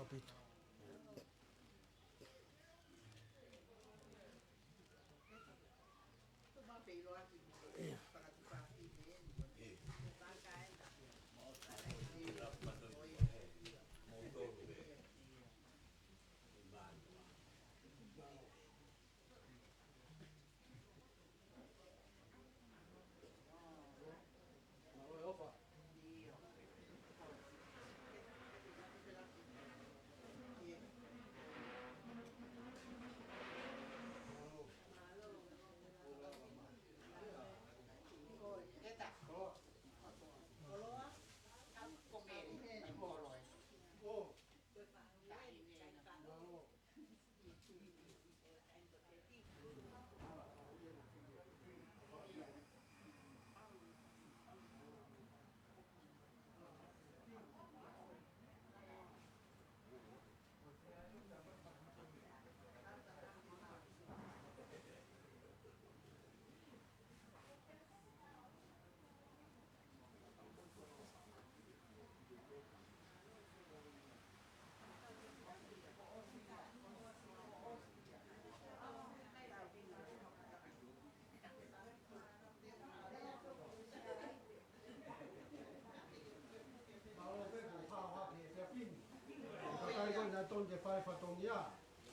capito. Tonga fai fatongia,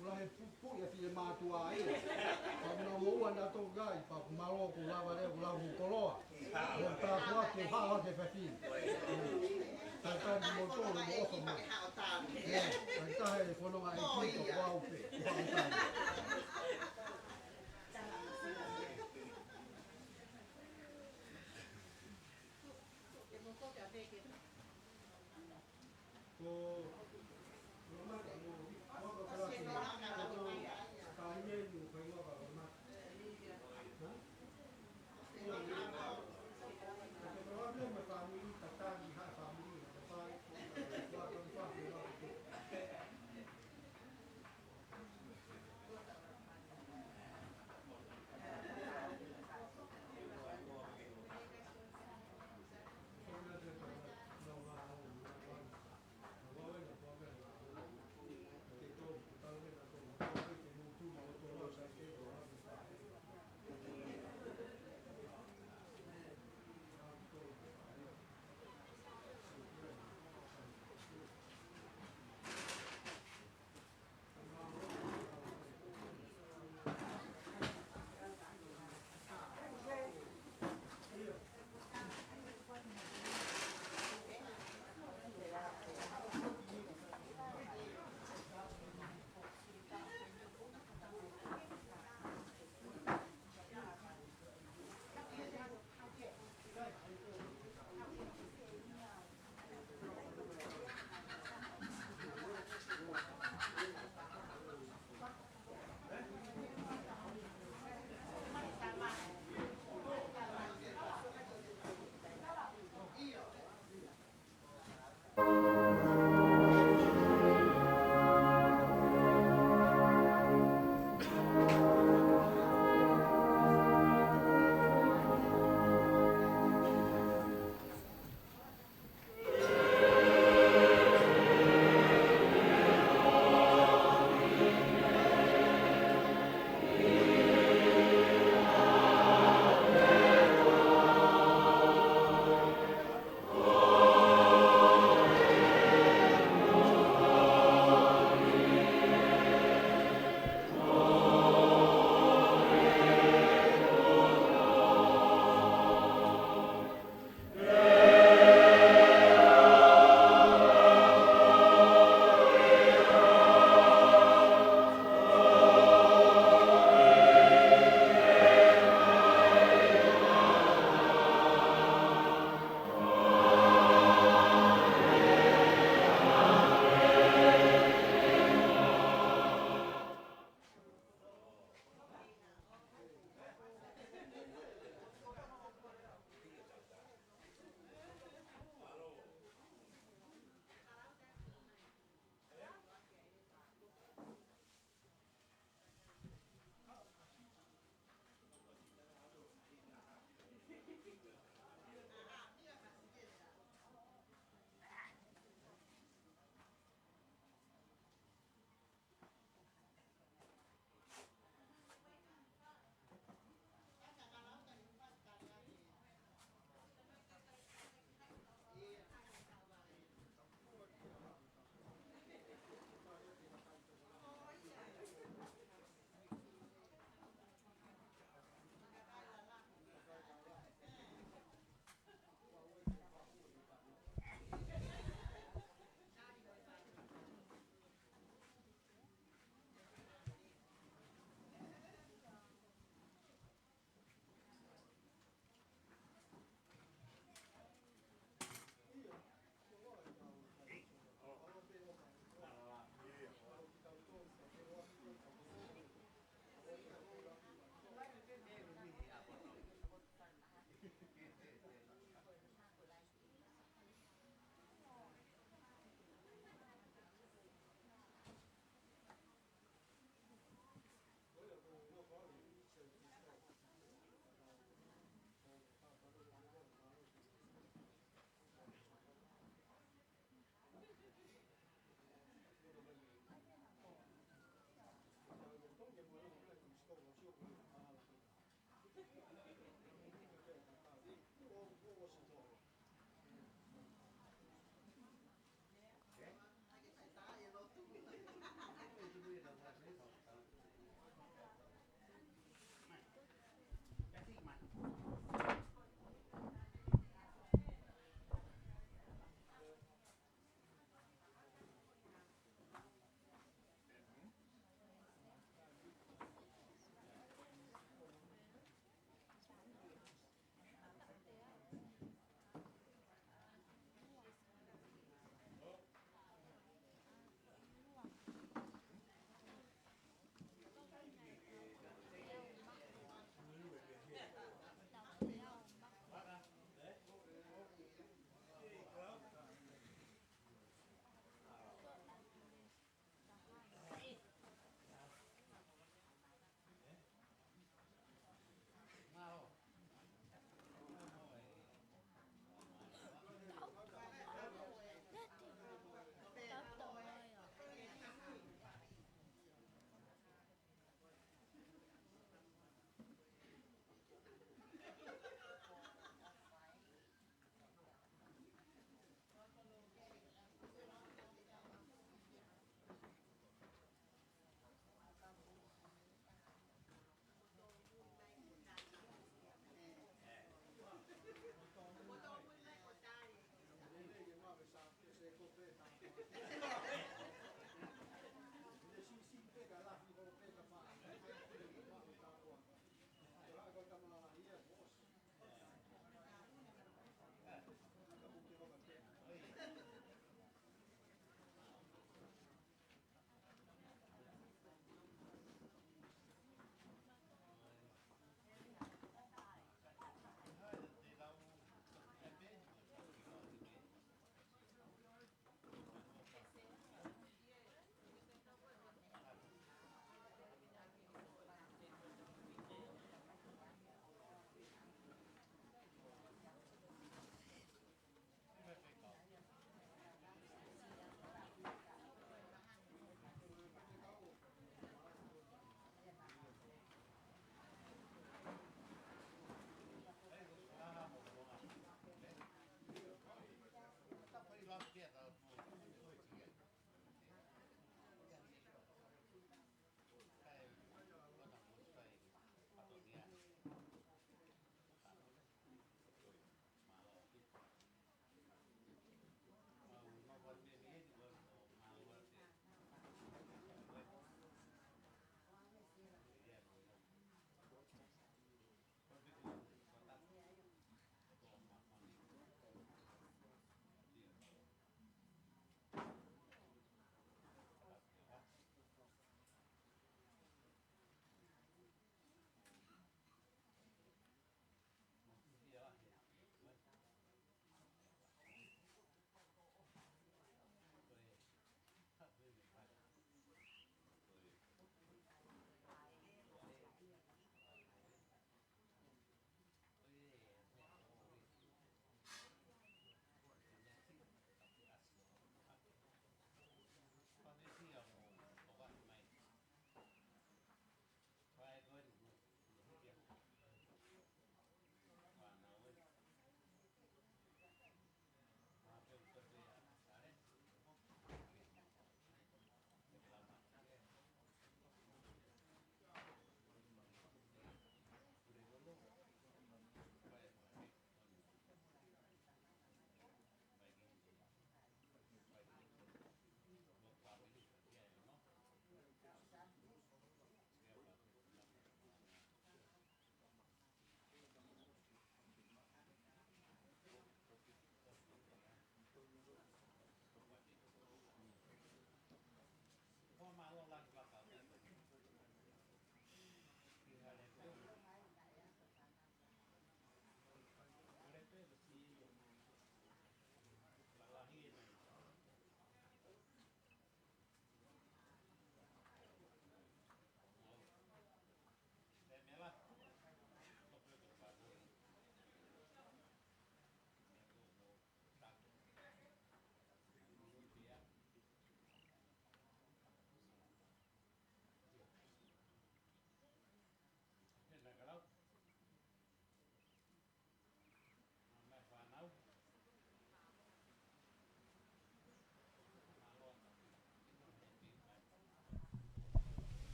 ula he pupu ya fie matua ai. Pamina moua na tonga i pa malo ku lava le ku lava koloa. O ta kwa ke hawa ke fafi. Ta ta di moto no mo ko mo. Ta ta he fono ma e ki ko Ouau pe. Ko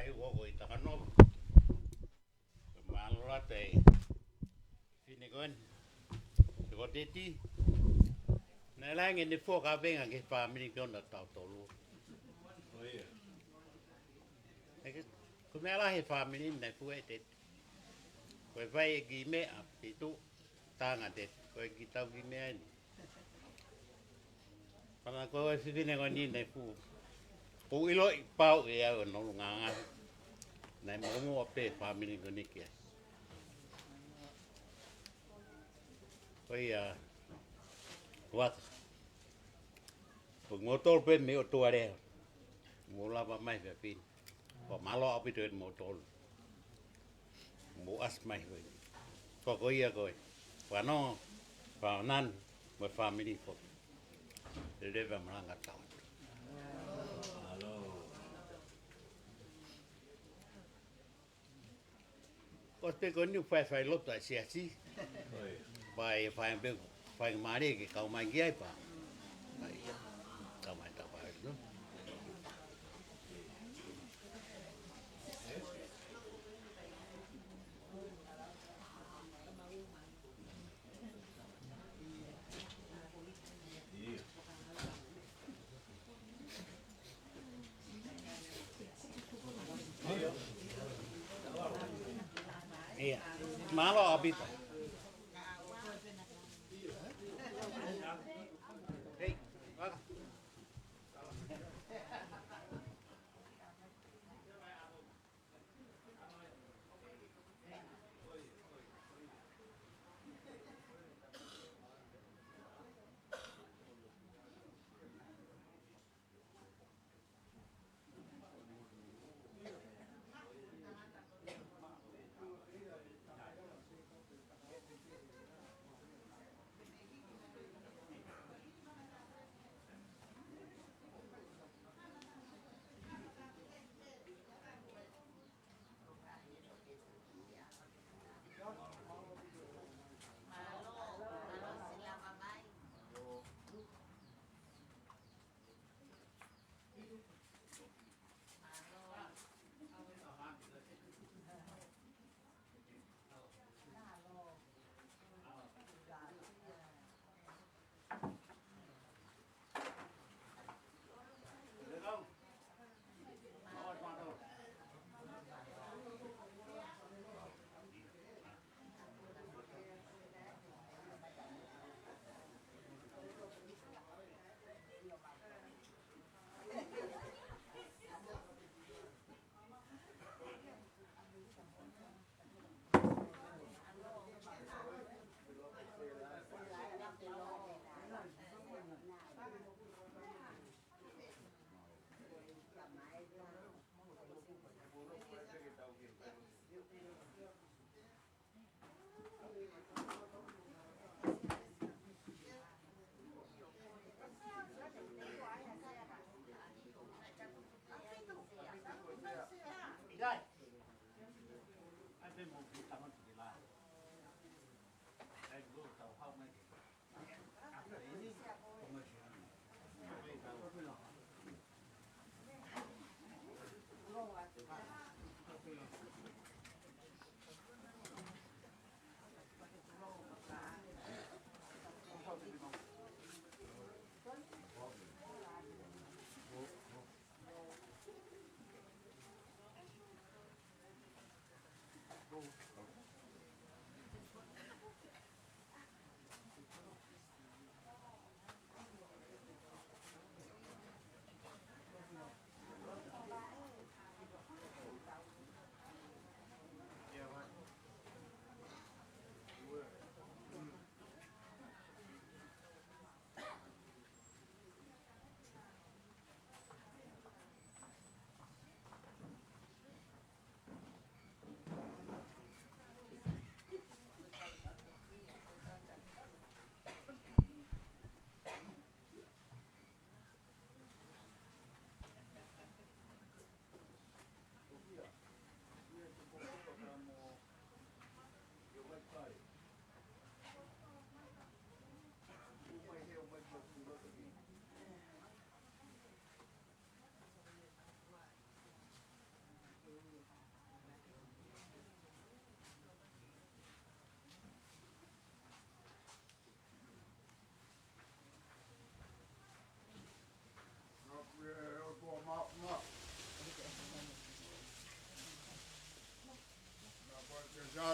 Ai o i Takaunove. Malora te fine koen. Te ko teti. Na lange ni fo ka venga ke family kona tau tolu. Ko me la he family na fu e te. Ko vai gi me a te tu tanga te. Ko gi tau gi me ani. Pana ko e fine ko ni na fu. O ilo I pau e au no nganga. Na mo pe family ko ni ke. Ko ia what Pag motor pe me o tuare. Mo lava mai pe pin. Ko malo api te motor. Mo as mai ko. Ko ia ko. Wa no pa nan mo family ko. De deva manga tau. Ko te ko ni fai lota si. Fai be fai mari ke kau mai ki ai pa. Kau mai ta pa no. Iya. Malo abita. Hey, waka.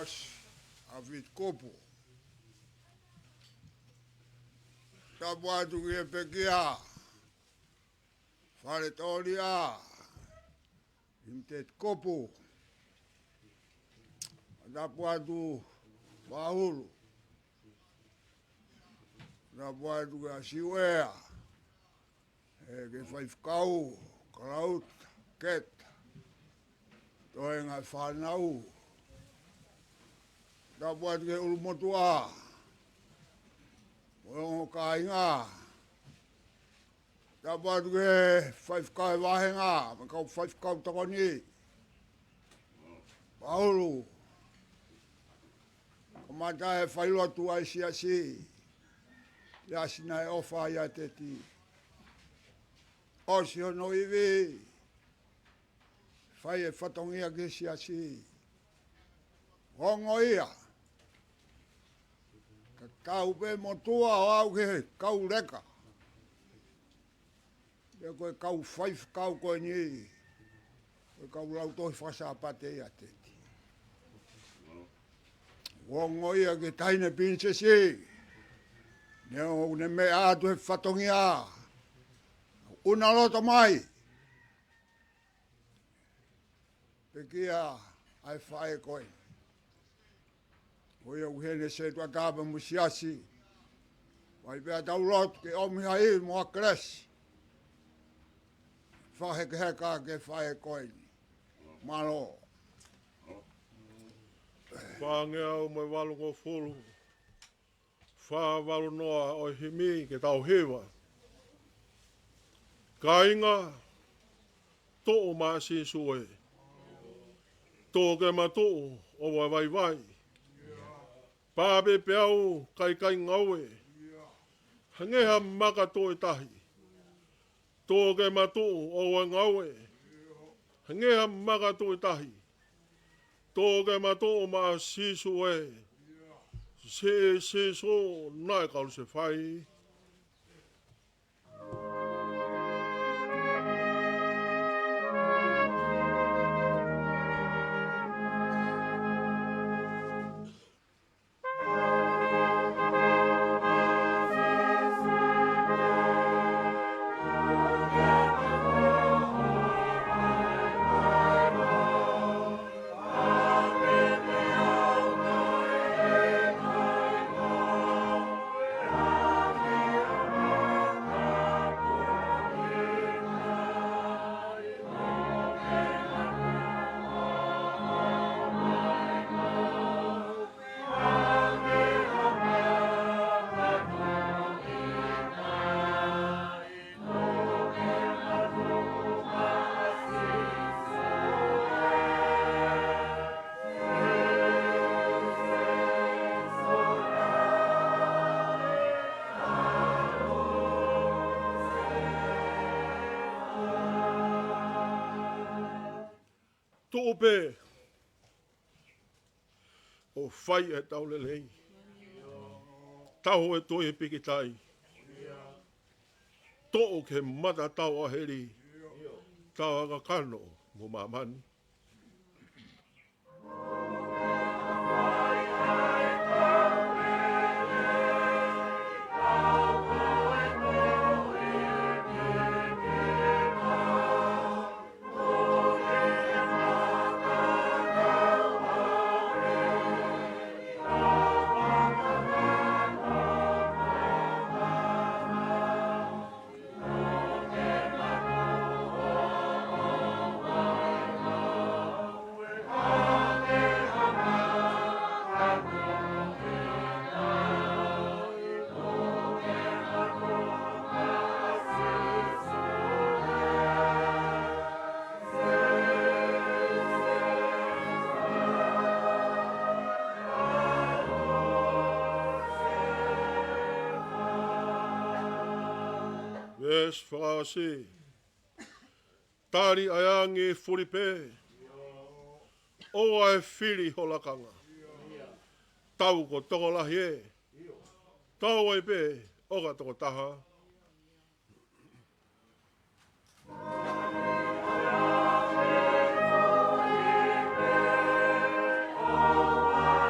As avit Kupu. Tabuatu ki pekia. Failotu. Limiteti Kupu. Tabuatu Paula. Tabuatu ki asiwea. Ke faifkau, kalaut, ket. Toenga whanau. Tabuatu ke ulumotua. Moongo kainga. Tabuatu ke faifkau wahenga. Makau faifkau takoni. Paulu. Kamata e Failotu ai siasi. Yasina e ofa ia teti. Osi ono iwi. Fai e whatongia ke siasi. Hongo ia. Ka kau pe motua o au ke kau leka. Ia koe kau faif kau koe ni. Koe kau lau toi whasa pate ia teti. Hongo ia ke taine princesi. Neo ne me atu he whatongia. Una lota mai. Pekia ai whae koe. Oia uhene se tua tāpa musiasi. Wai pēr tau lot ke omi hai mua kres. Whahe ke heka ke whae koe. Malo. Whangea o mai walu ko fulu. Wha walu noa o himi ke tau hewa. Kainga. Tō maa si sue. Tō ke ma tō o vai vai. Pāpe peau kai kai ngaue. Hangeha maka tō e tahi. Tō ke ma tō o wa ngaue. Hangeha maka tō e tahi. Tō ke ma tō maa si sue. Se so nai kalu se whai. Tōpe o whai e tau lelei. Tau e toi e pikitai. Tō ke mata tau a heri. Tau aga kano mo mamani. Fasi. Tari ayangi furipe. O ai fili holakanga. Tau ko toko lahi e. Tau ai pe o ka toko taha. Oh,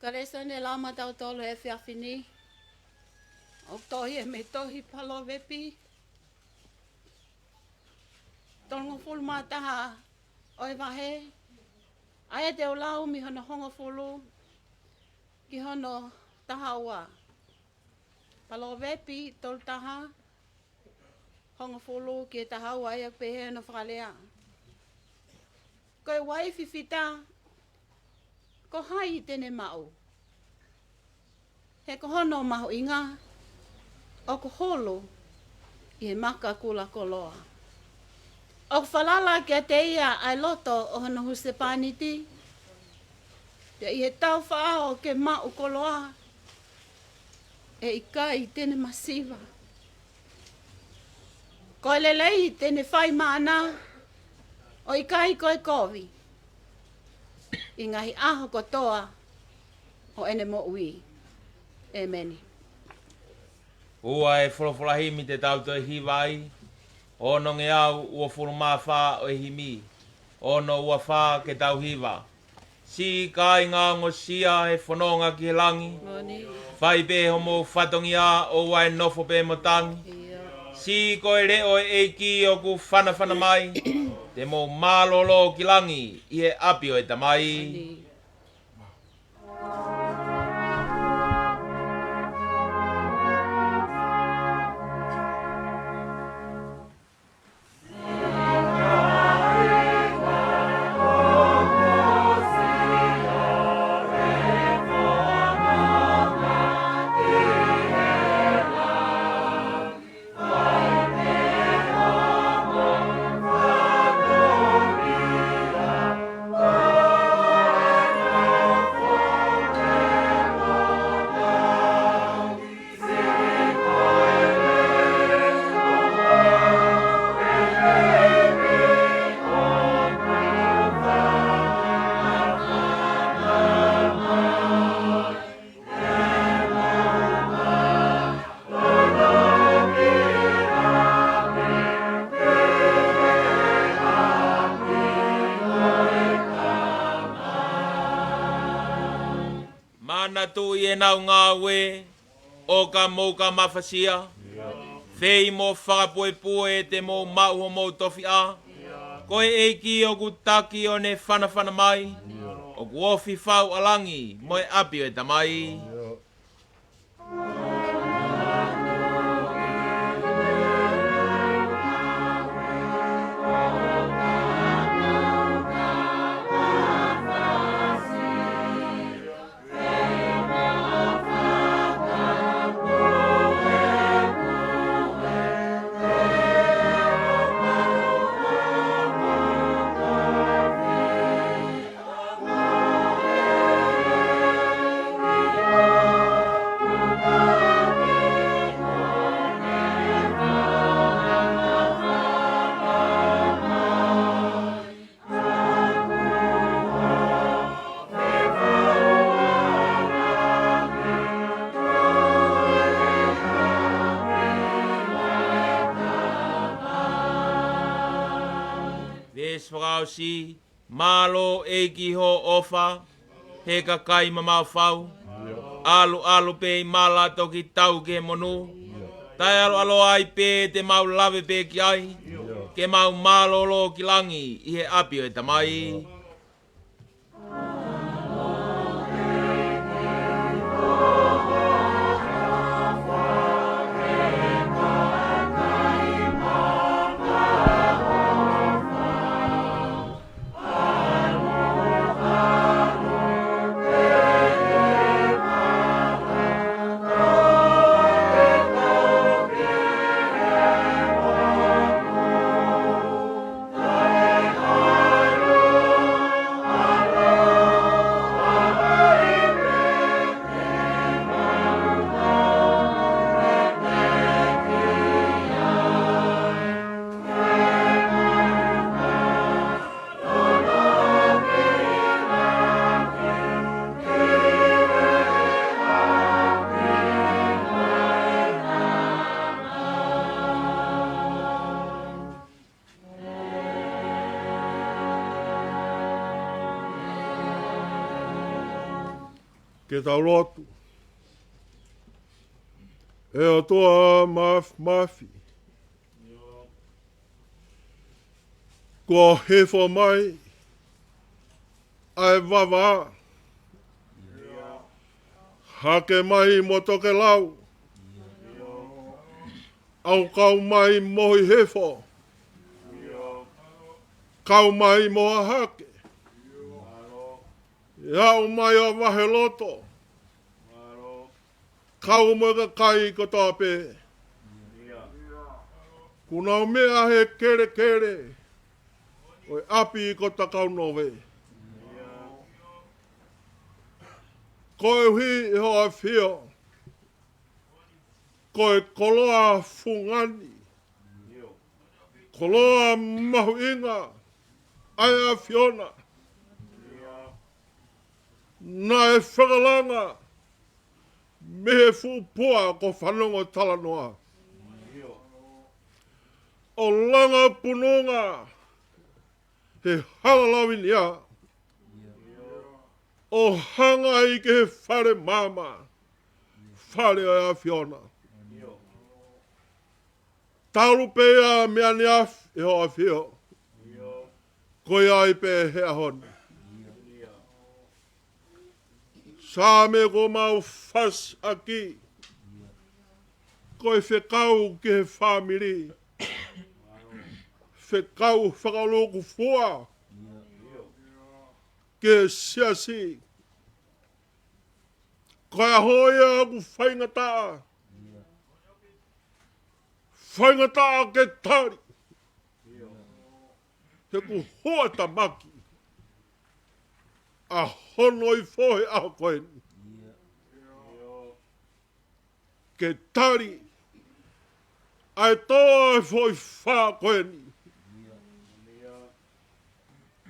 Karesa ne lama tau tolo e whiawhini. O tohi e me tohi palo wepi. Tonga fulu mataha oi wahe. Aia te o lau mi hono honga fulu. Ki hono taha ua. Palo wepi tol taha. Honga fulu ki taha ua ia pehe no whakalea. Koe wai whiwhita. Ko hai tene mau. He ko hono maho inga. O ko holo. I he maka kula koloa. O ko whalala kia te ia ai loto o hono huse paniti. Te i he tau whaao ke mau koloa. E i kai tene masiva. Koe lelei tene whai mana. O i kai koe kovi. I ngahi aho kotoa. O ene mo ui. Emeni. Ua e wholawholahi mi te tauto e hiwai. Ono nge au ua whulumā whā o e himi. Ono ua whā ke tau hiwa. Si kai ngā ngosia e whanonga ki he langi. Whai pe homo whatongi a o wai nofo pe motangi. Si koe reo e ki o ku whana mai. Te mo mālolo ki langi i he apio e tamai. Tu i e nau ngā we, o ka mou ka mawhasia, whei mo whakapoe te mou mau o mou tofi a, koe e ki o ku taki o ne whana mai, o ku ofi whau alangi, mo e apio e tamai. Si malo e ki ho ofa he ka kai mamau fau alu pe mala toki tau ke monu tai alo ai pe te mau lave pe ki ai ke mau malo lo ki langi i he apio e tamai. Oh ke tau lotu. E o toa mafi. Kua hefo mai, ai wawa. Hake mai mo toke lau. Au kau mai mohi hefo. Kau mai mo hake. Iau mai o wahe loto. Kau mo ka kai ko tāpe. Kuna mea he kere kere. Oi api ko Takaunove. Koe hui i hoa whio. Koe koloa fungani. Koloa mahu inga. Aia Fiona. Na e whakalanga. Mehe fupua ko whanongo talanoa. O langa punonga. He halalawin ia. O hanga i ke he whare mama. Whare o a Fiona. Tauru pea mea ni af e hoa whio. Koe ai pe hea hona. Sā me ko mau Fasi aki. Koe whekau ke he whamiri. Whekau whakaloku fua. Ke siasi. Koe ahoia aku whaingataa. Whaingataa ke tari. He ku hoa tamaki. A hono i fohe a koeni. Ke tari. Ai toa e fohe wha koeni.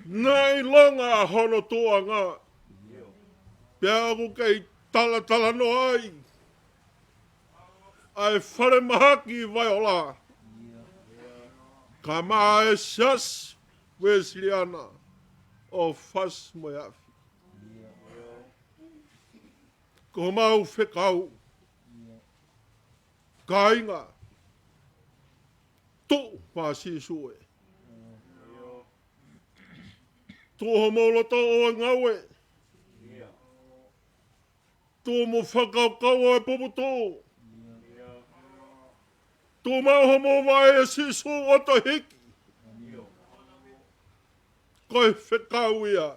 Nai longa a hono toa ngā. Pea aku kei tala no ai. Ai whare mahaki vai o la. Ka maa e sias Wesleyana o Fasi moi afi. Ko mau whekau. Ka inga. Tu Fasi sue. Tu homo loto o ngawe. Tu mo whakau kau e puputu. Tu mau homo vai e sisu o to hiki. Koe whekau ia.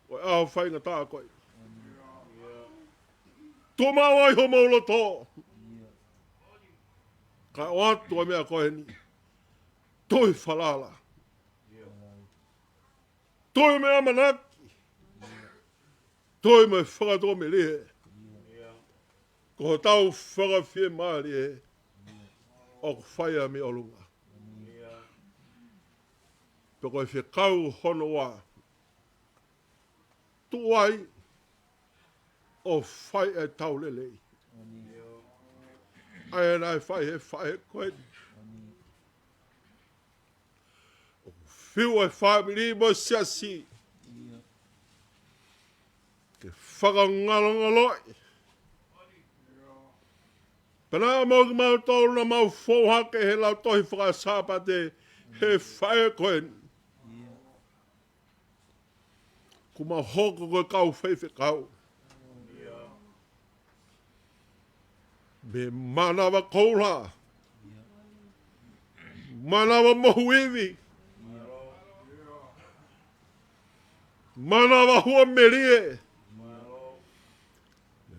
Koe au whainga tā koe. Tu mau ai homo loto. Ka o atu a mea koe ni. Toi whalala. Toi mea manaki. Toi me whakato me lehe. Ko tau whakawhie maari e. O whaia me olunga. Peko e whekau hono wā. Tu ai. O whai e tau lelei. Ai nai whai koe. O whiu e whamiri mo siasi. Ke whakangalongaloi. Pena mau ki mau tolu na mau fōhake he lau tohi whakasāpate he whae koe. Ku mau hoko koe kau whaiwhi kau. Me manawa koula. Manawa mohuiwi. Manawa hua merie.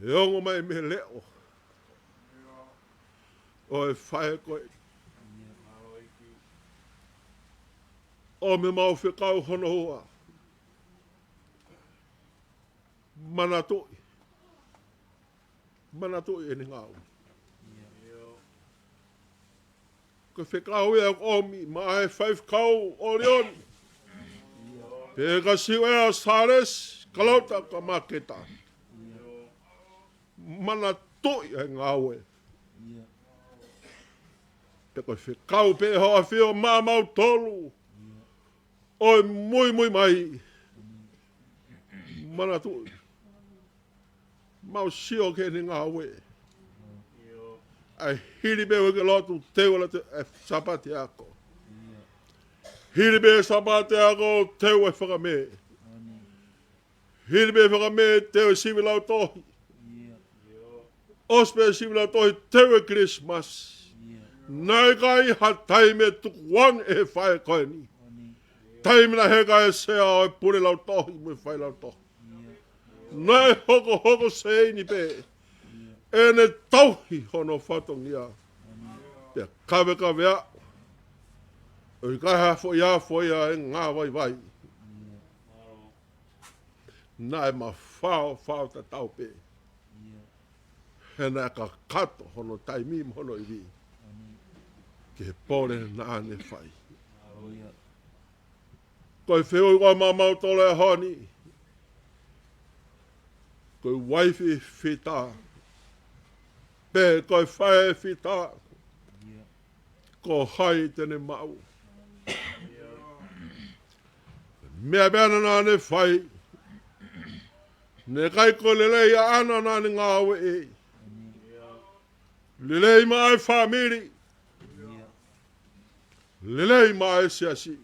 E ongo mai me leo. O e whae koe. O me mau whekau hono hoa. Manatoi. Manatoi e ni ngau. Ko whekau e o mi, ma e whaifkau o leon. Peka siwe a sares, kalauta ka maketa. Manatoi e ngau e. Te koe whekau pe hoa whio mamau tolu. Oi mui mai. Mana tui. Mau sio ke ni ngā we. Ai hiri be weke lotu te wala te sapati ako. Hiri be sapati ako te we whakame. Hiri be whakame te we siwi lau tohi. Ospe siwi lau tohi te we Christmas. Nai kai ha taime tukuang e whae koe ni. Taime na he kai se ao e pure lau tohi me whae lau tohi. Nai hoko se ni pe. Ene tauhi hono whatongia. Te kawe a. Oi kai ha fo ia e ngā vai. Nai ma whao ta tau pe. Hena ka kato hono taimim hono i vi. Ke pore na ane whai. Koe whio i mamau tole a honi. Koe waifi whita. Pe koe whae whita. Ko hai tene mau. Mea beana na ane whai. Ne kai ko lelei a ana na ane ngāwe e. Lelei mai whamiri. Lelei mai siasi.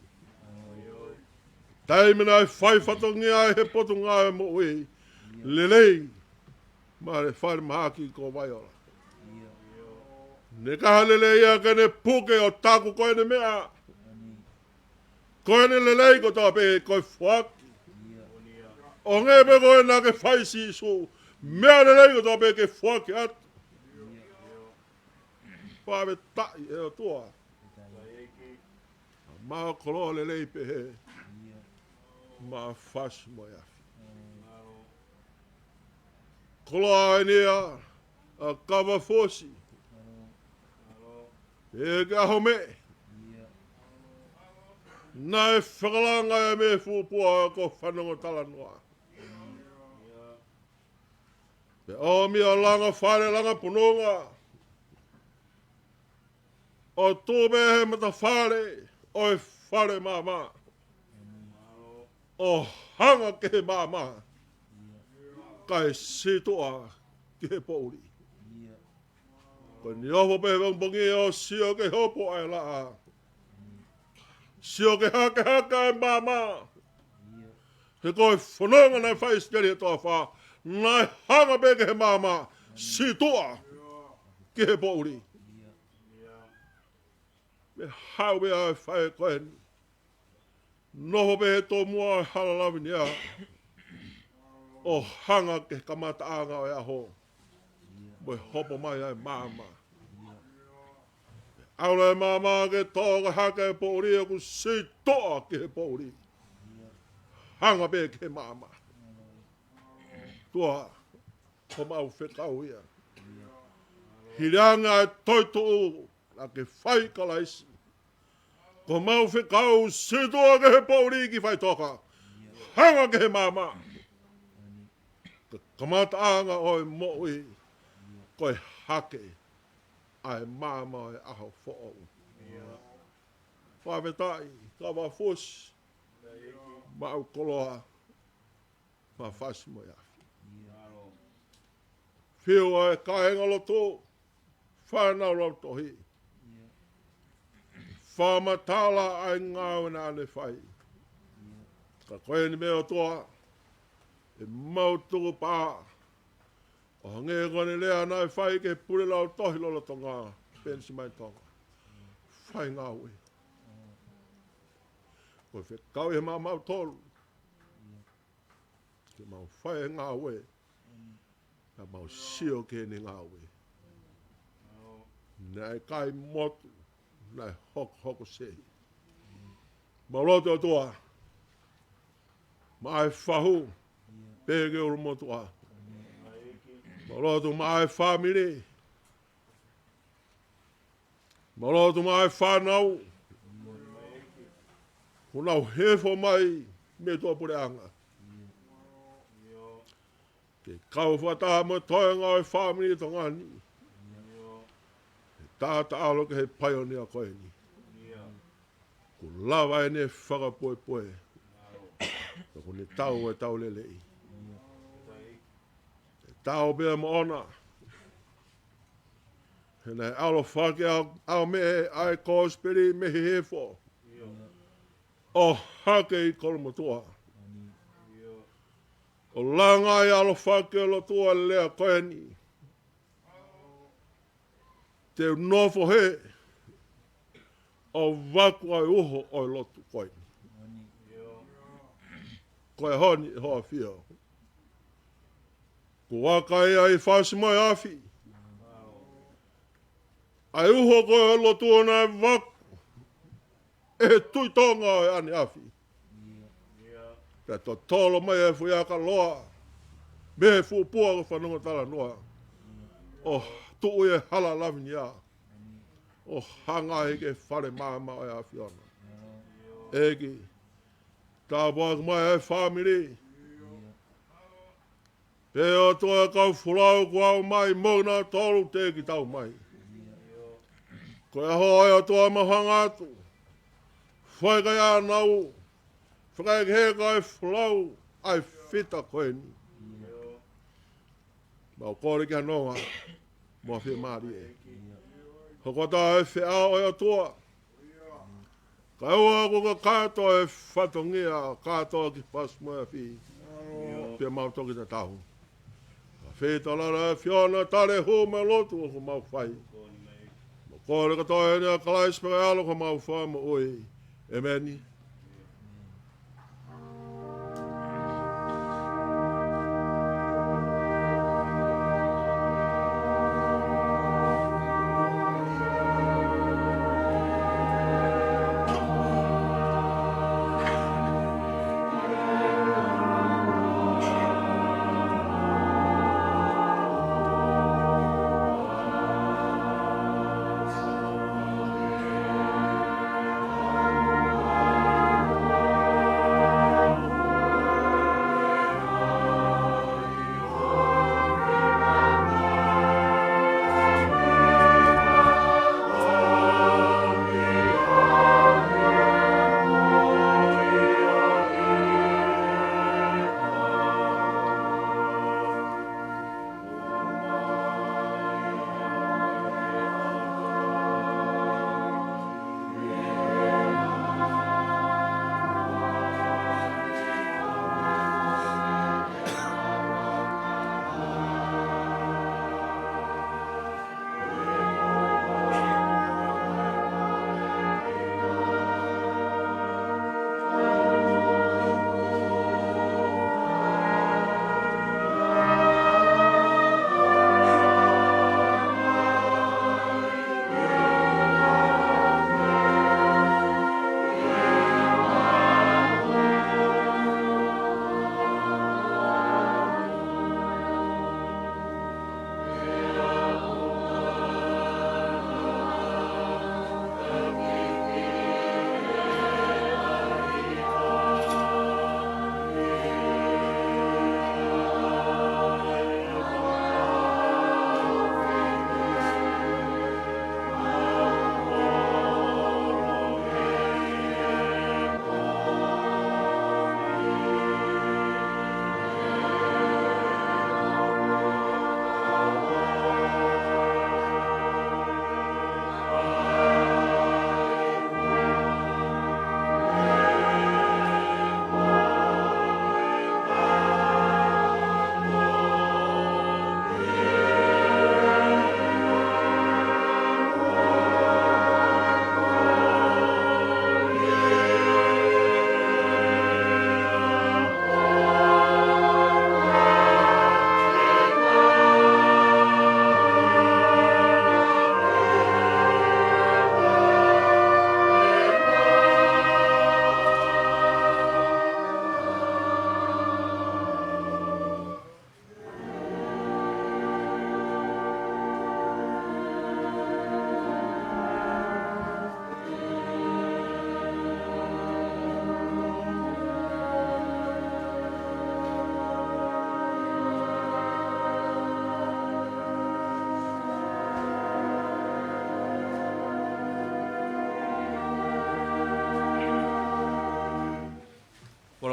Taimena e whai whatongia e he potunga e mo e. Lelei mai e whare mahaki ko waiola. Ne kaha lelei a kene puke o taku koe ne mea. Koe ne lelei ko tape koe whaki. O ngepe koe na ke whai si su. Mea lelei ko tape ke whaki atu. Whawe tai e o tua. Maa kolo lelei pe he. Maa Fasi mo iafi. Kolo a enia a kawa fosi. E ka home. Na e whakalanga e me fupua ko whanongo talanoa. Pe o mi a langa whare langa punonga. O tōbe he mata whare. O e whare mama. O hanga ke he mama. Kai sitoa ke he pouri. Ko ni oho pe wangpongi o sio ke hopo ai laa. Sio ke haka e mama. He koe whanonga nei whai skeri e toa wha. Nai hanga pe ke he mama. Sitoa ke he pouri. Me hau me ai whae koe ni. Noho pe he tō mua halalawi ni a. O hanga ke kamata anga o e aho. Mo hopo mai ai mama. Aula e mama ke tōga haka e pōri e ku si toa ke he pōri. Hanga pe ke mama. Tua, ho mau whekau ia. Hiranga e toito u, la ke whai kalaisi. Ko mau whekau si toa ke he pōri ki whai toka. Hanga ke he mama. Ka kamata anga o e mo'i. Koe hake. Ai mama e aho fo'o. Whawetai, kawa fosi. Mau koloha. Ma Fasi mo iafi. Whio e kahenga loto. Whanau rau tohi. Whamatala ai ngāwe na ane whai. Ka koe ni mea toa. E mau tuku pā. O hange kone lea nai whai ke pure lau tohi lolo tonga. Pensi mai tonga. Whai ngāwe. Koe whekau he mau tolu. Ke mau whai ngāwe. Ka mau sio ke ni ngāwe. Nai kai motu. Nai hoko sehi. Mauloto toa. Mai whahu. Pege uru motua. Mauloto mai whamire. Mauloto mai whanau. Kunau hefo mai me toa Puleʻanga. Ke kau whataha mo toenga e whamire tongani. Tāta alo ke he pioneer koe ni. Ko lawa e ne whakapoe. Ko ne tau e tau lelei. tau bea mo ona. Hena alo whake au me ai kōspiri me he fo. O hake I kolomotua. O langa I alo whake lo tua lea koeni. Te nofo he. O waku ai uho o lotu koeni. Koe honi hoa fio. Ko wakai ai Fasi mai afi. Ai uho koe lotu o nai waku. E tui tonga ai ani afi. Te to tolo mai e fuiaka loa. Me fu pua ko whanunga tala noa. O tuu e hala lavini a. O hanga heke whare māma ai afi ana. Egi. Tā wāk mai e whamiri. Pe o toa kau fulau kua mai mona tolu te ki tau mai. Ko e hoa o toa mahanga atu. Whaikai a nau. Whakai he kai fulau ai whita koeni. Mau kore ki hanonga. Mua whi maari e. Hokota e whi ao e o toa. Ka ua ko ka katoa e whatongia. Katoa ki pasmoa whi. Pia mau toki ta tahu. Whita lara e whiona tare hu me lotu o ko mau whai. Mo kore katoa e nea kalaispere alo ko mau whai mo ui. Emeni.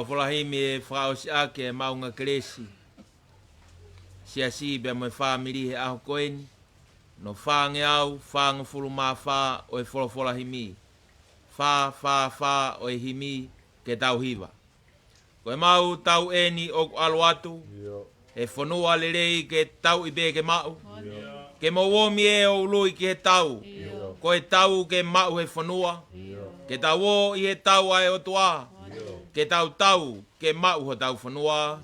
Polo himi e whakaosi ake e maunga kresi. sia si be mo family he aho koeni no fange au fange fulu mafa o e fola himi fa o e himi ke tau hiva ko mau tau eni o aluatu e fonua lelei ke tau ibe ke mau ke mo womi e o lui ke tau ko e tau ke mau e fonua ke tau o i e tau ai o tua ke tau ke mau ho tau fonua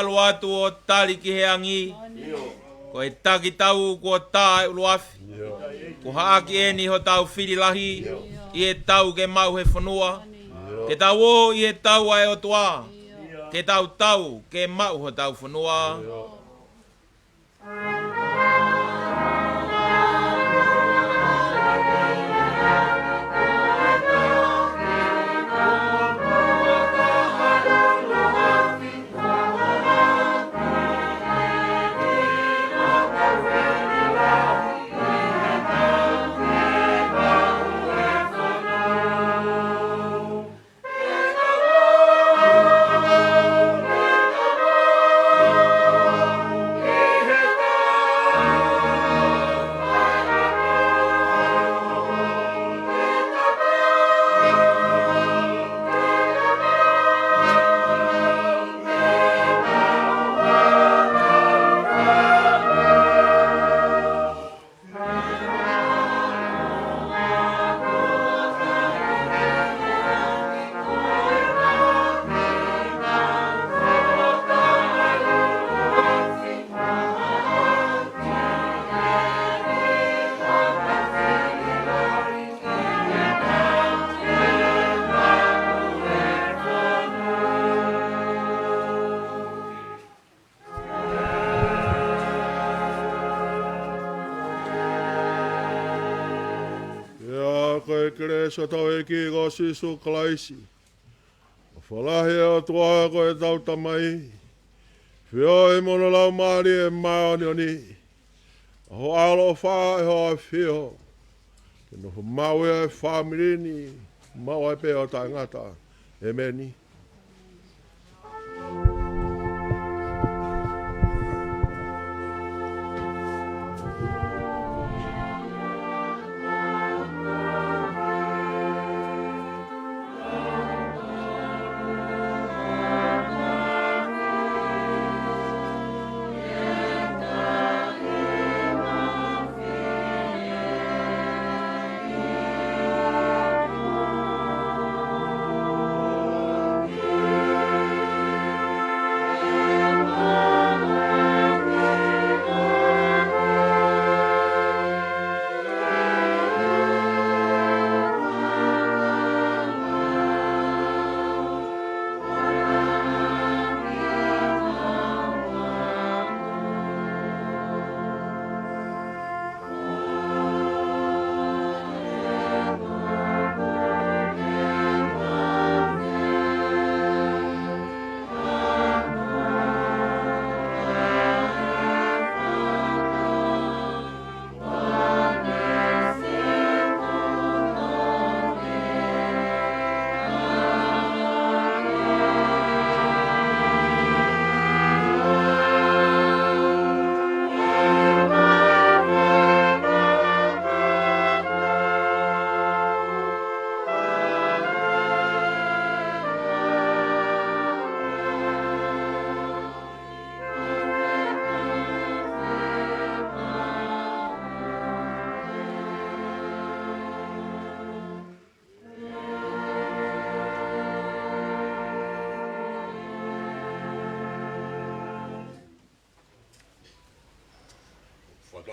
Aluatu o tali ki he angi ko e taki tau ko tā e uluafi ko haaki eni ho tau whirilahi i e tau ke mau he whanua ke tau o i e tau ai o tua ke tau ke mau ho tau whanua so tau e ki go sisu klaisi. Whalahe o tua ko e tau tamai. Whio e mono lau maari e maoni o ni. Ho alo wha e ho a whio. Ke no mau e whamiri ni. Mau e pe o tangata. E meni.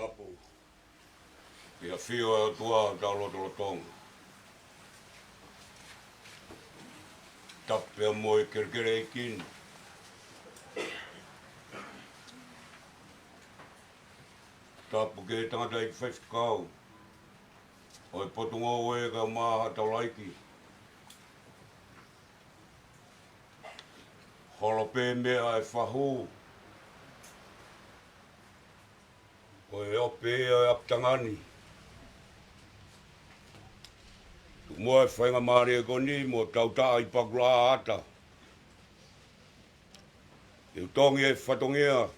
Tongatapu. Ia whio e tua tauloto Tonga. Tapea moi kerkere I kini. Tapu ke tangata I whaiwhikau. Oi potunga oe ka maha taulaiki. Holope mea e whahu. Oi ope e aptangani. Mua e whainga maari e koni mo tauta I pakula ata. E utongi e whatongia.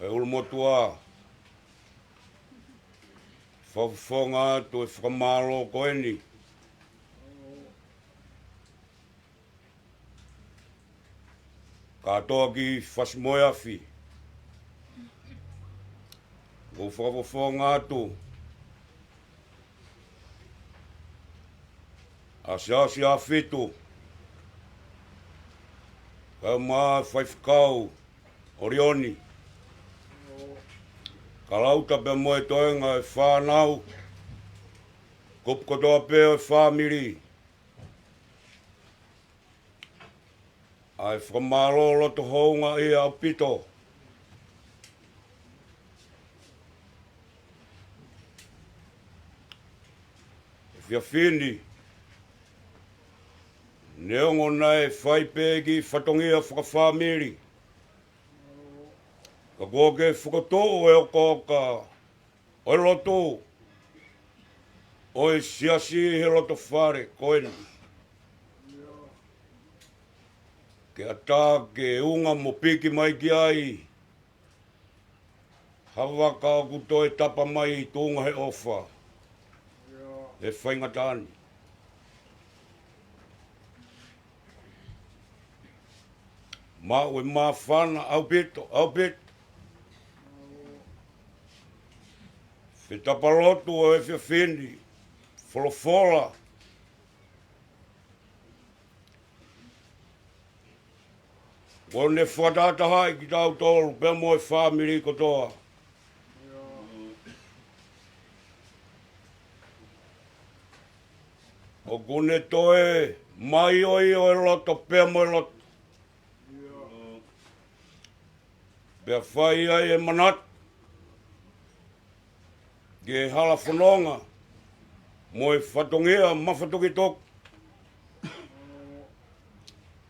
E ulmotua. Whawhonga to e whakamalo koeni. Katoa ki whasmoeafi. Go whawhonga to. Asiasi a whitu. Ka maa whaifkau. Orioni. Ka lauta pe moe toenga e whanau. Kupu kotoa peo e whamiri. Ai whamalo loto hounga I au pito. E whia whini. Neongo nei whaipegi whatongia whakawhamiri. Ka goke whakatō e oko ka oi loto. Oi siasi he loto whare koeni. Ke ata ke unga mo piki mai ki ai. Hawa ka kuto e tapa mai tūnga he ofa. E whaingatani. Ma ue ma whana au pito. Fe tapalotu o e whia whini. Wholofola. Wone whatata hai ki tau tolu, pe moe whamiri kotoa. O kune toe, mai oi o e loto, pe moe loto. Pe whai ai e manat. Ke hala whanonga. Moe whatongia, mawhatongi tok.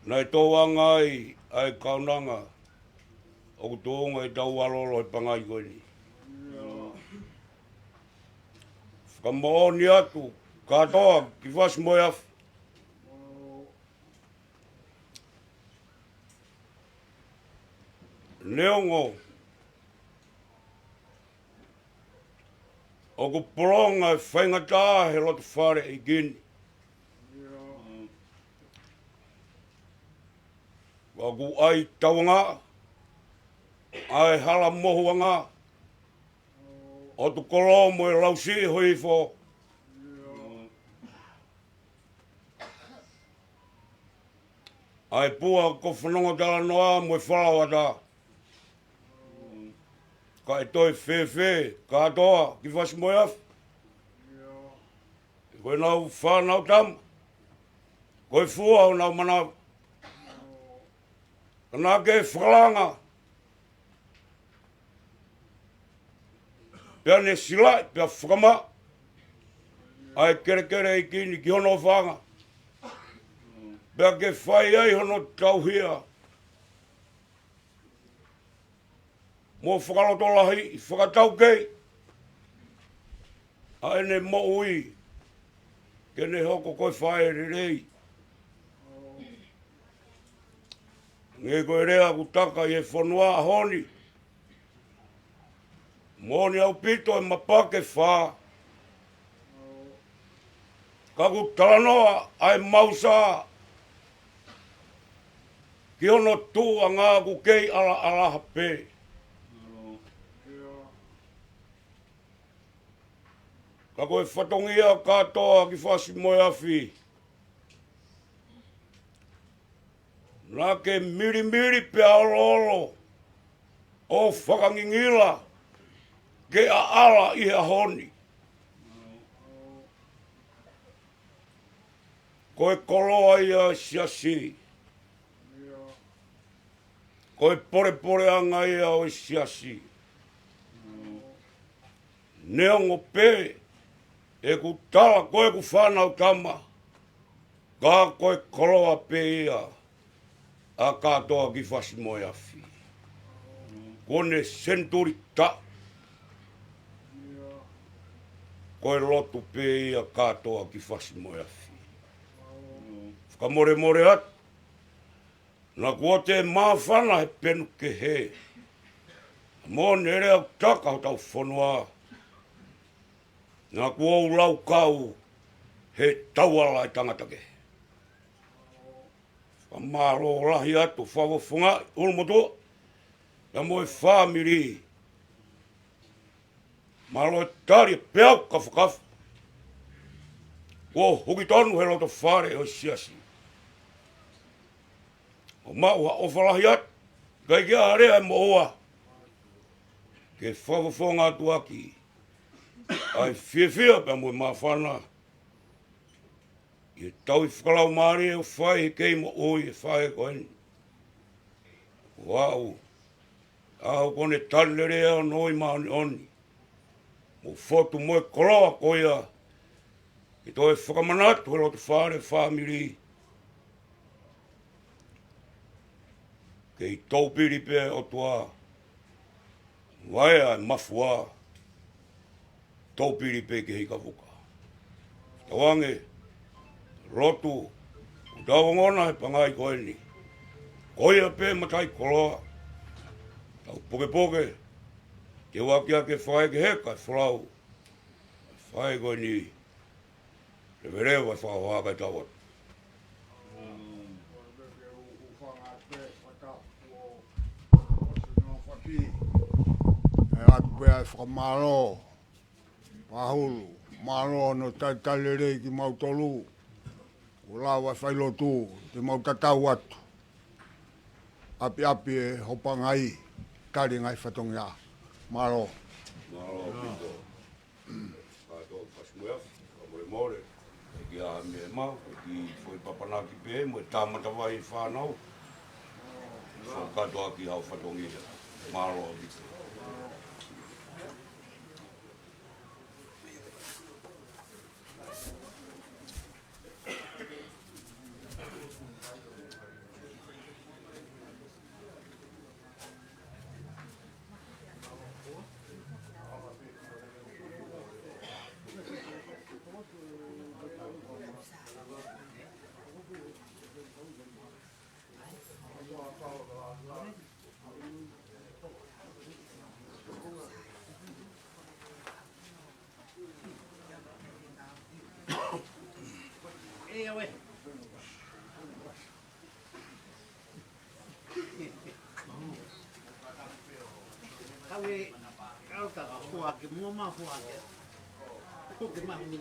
Nei tō angai ai kaunanga. O tōnga I tau alolo he pangai koini. Whakamooni atu, katoa ki whasmoe afu. Neongo. O ku polonga e whaingata he loto whare I kini. Waku ai tawanga, ai hala mohuanga, o tu kolo mo e lausi hoi fo. Ai pua ko whanonga tala noa mo e whalawata. Ka e toi whewhe, katoa, ki whasmoe afu. Koe nau whanau tam, koe fua o nau manau. Kana ke whakalanga. Pea ne sila, pea whakama. Ai kere I kini ki hono whanga. Pea ke whai ai hono tauhia. Mo whakaloto lahi, whakatau kei. Ai ne mo ui. Ke ne hoko koe whai rei. Nge koe rea ku taka I e whanua honi. Moni au pito e mapake wha. Ka ku talanoa ai mausa. Ki ono tū a ngā ku kei ala hape. Ka koe whatongia katoa ki Fasi moe awhi. Nā ke miri pe aolo. o whakangingila ke a ala i a honi. Koe koloa ia siasi. Koe pore anga ia o siasi. Neongo pe e ku tala koe ku whanau tama. Ka koe koloa pe ia a katoa ki Fasi moi afi. Kone senturi ta. Koe lotu pe ia katoa ki Fasi moi afi. Ka more at. Na kuote mawhana he penu ke he. Mo nere au taka o tau whanua. Na kua ulau kau he tauala i tangatake. Ka maro lahi atu whawafunga ulmoto. Na moe whamiri. Malo e tari peau ka whakafu. Kua huki tonu he loto whare o siasi. O maua o whalahi atu. Kai kia harea e moa. Ke whawafunga atu aki. Ai fia pe mo mawhana. I tau i whakalau maari e o whai he kei mo oi e whai koeni. Ouau. Au kone talere eo noi maani oni. Mo whotu moe koloa koia. I toi whakamanatu he lotu whare whamiri. Kei taupiri pe o tua. Waia e mafua. Taupiri pe ke hika wuka. Tawange, rotu, utawangona he pangai koeni. Koia pe matai koloa. Tau poke, ke wakia ke whae ke heka, whalau. Whae koeni, rewerewa whaohaka i tawat. E atu pe ai whakamaro. Pahulu, maro no talere ki mautolu. Ouau e Failotu, te mautatau atu. Api e hopangai, tari ngai whatongia. Maro. Malo pito. Kato Fasi moi afi, ka more. E ki a me mau, e ki foi papanaki pe, mo e tamata vai whanau. So kato aki hau whatongia. Malo pito. Kau tak kuat ke mua mah kuat ke. Kuat ke mah ni.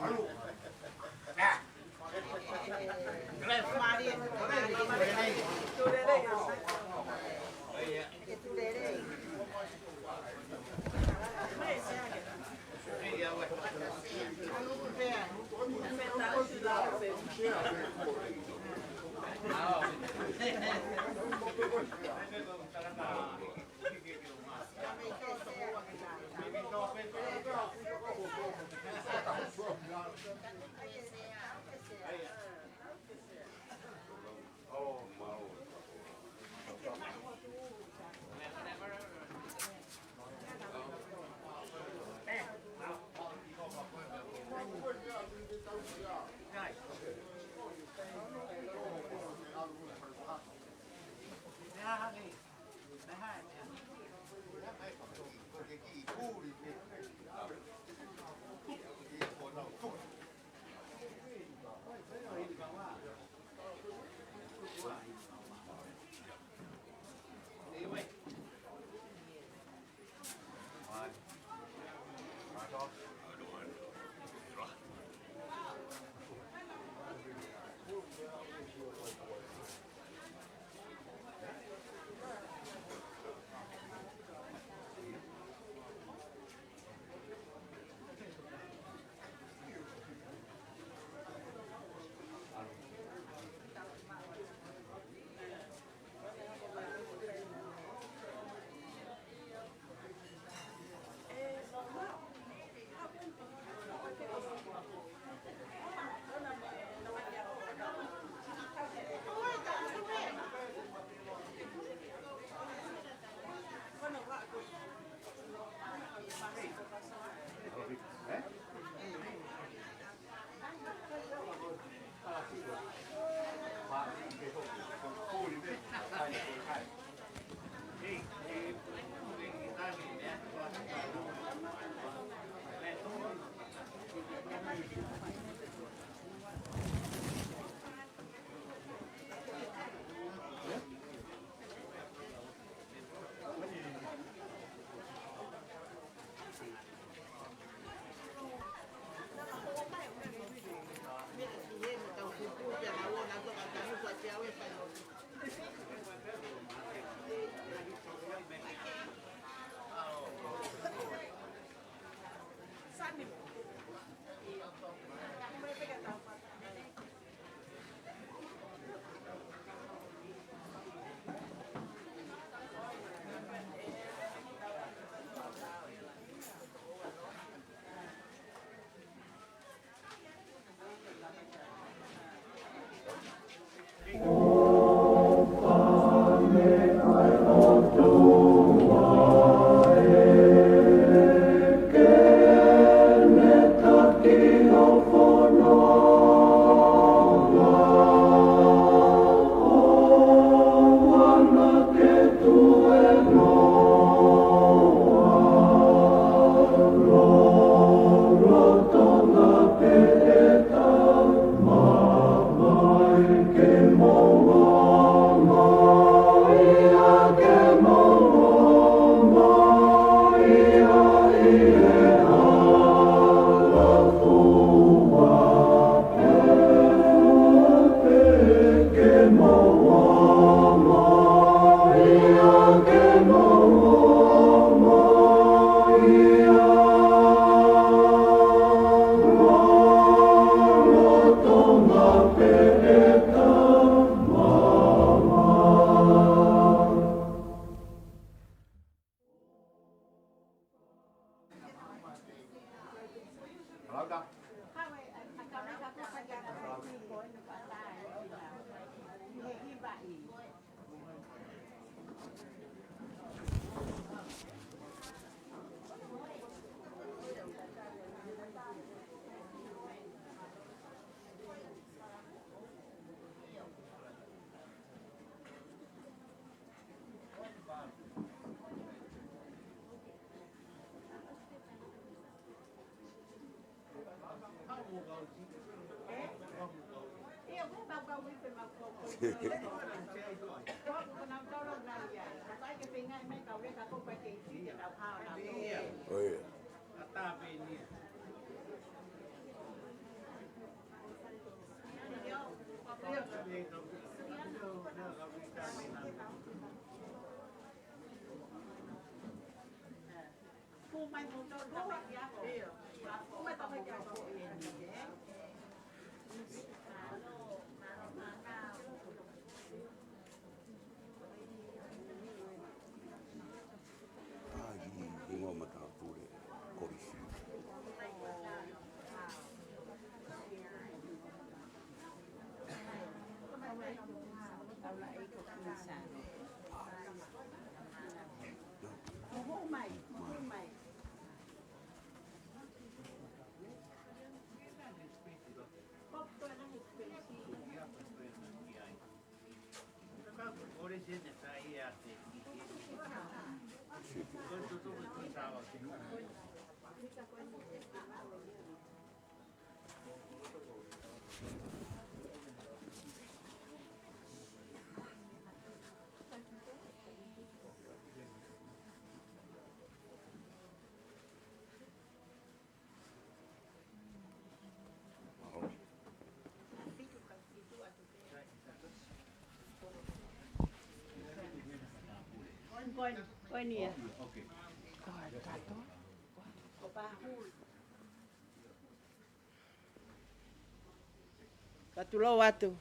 Katulo watu.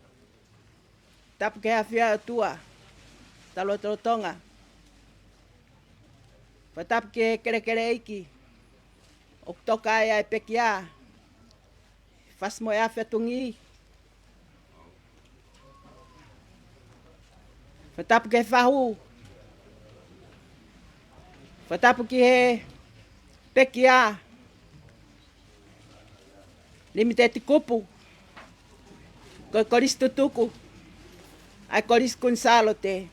Tapu ke afia tua. Talo Tonga. Patap ke kere iki. Oktoka ya pekia. Fasi mo ya Tungi. Patap ke fahu. Patap ke pekia. Limiteti Kupu. Koris tutuku. Ai koris kunsalo te.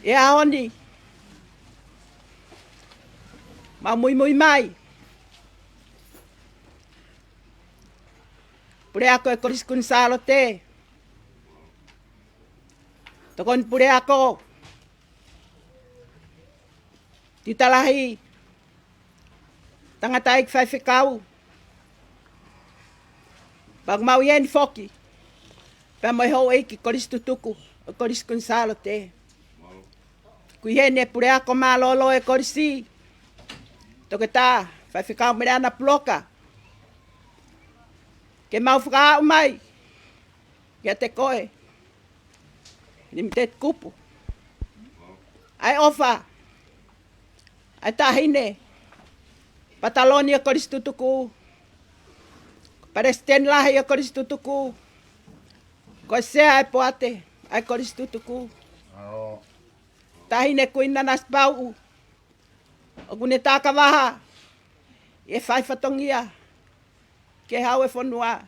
E aoni. Ma Moimoi. Pure ako e koris kunsalo te. Tokon pure ako. Titalahi. Tangataik Fakatuʻi. Pag mau yen foki. Pa mai ho iki koris tutuku. Koris kunsalo te. Kuihene pure ako malolo e korisi. Toketa, Fakatuʻi mera na ploka. Ke mau whakao mai. Kia te koe. Limiteti Kupu. Ai ofa. Ai tahine. Pataloni e koris tutuku. Paresten lahi e koris tutuku. Koe sea ai poate. Ai koris tutuku. Tahine kuina nas pau. O kune taka waha. E whai whatongia. Ke hau e whanua.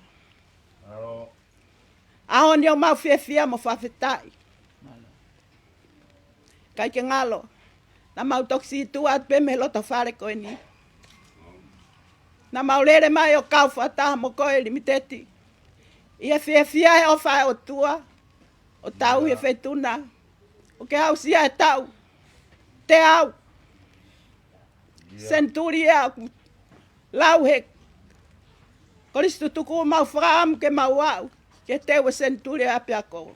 Aho ni o mau whiawhia mo whawhetai. Kai ke ngalo. Na mau toksi tua at peme loto whare koe ni. Na mau lere mai o kau whataha mo koe Limiteti. Ia whiawhia e o whae o tua. O tau he whetuna. O ke hau sia e tau. Te au. Senturi e au. Lau he. Koris tutuku mau whakam ke mau au. Ke tewe senturi e api ako.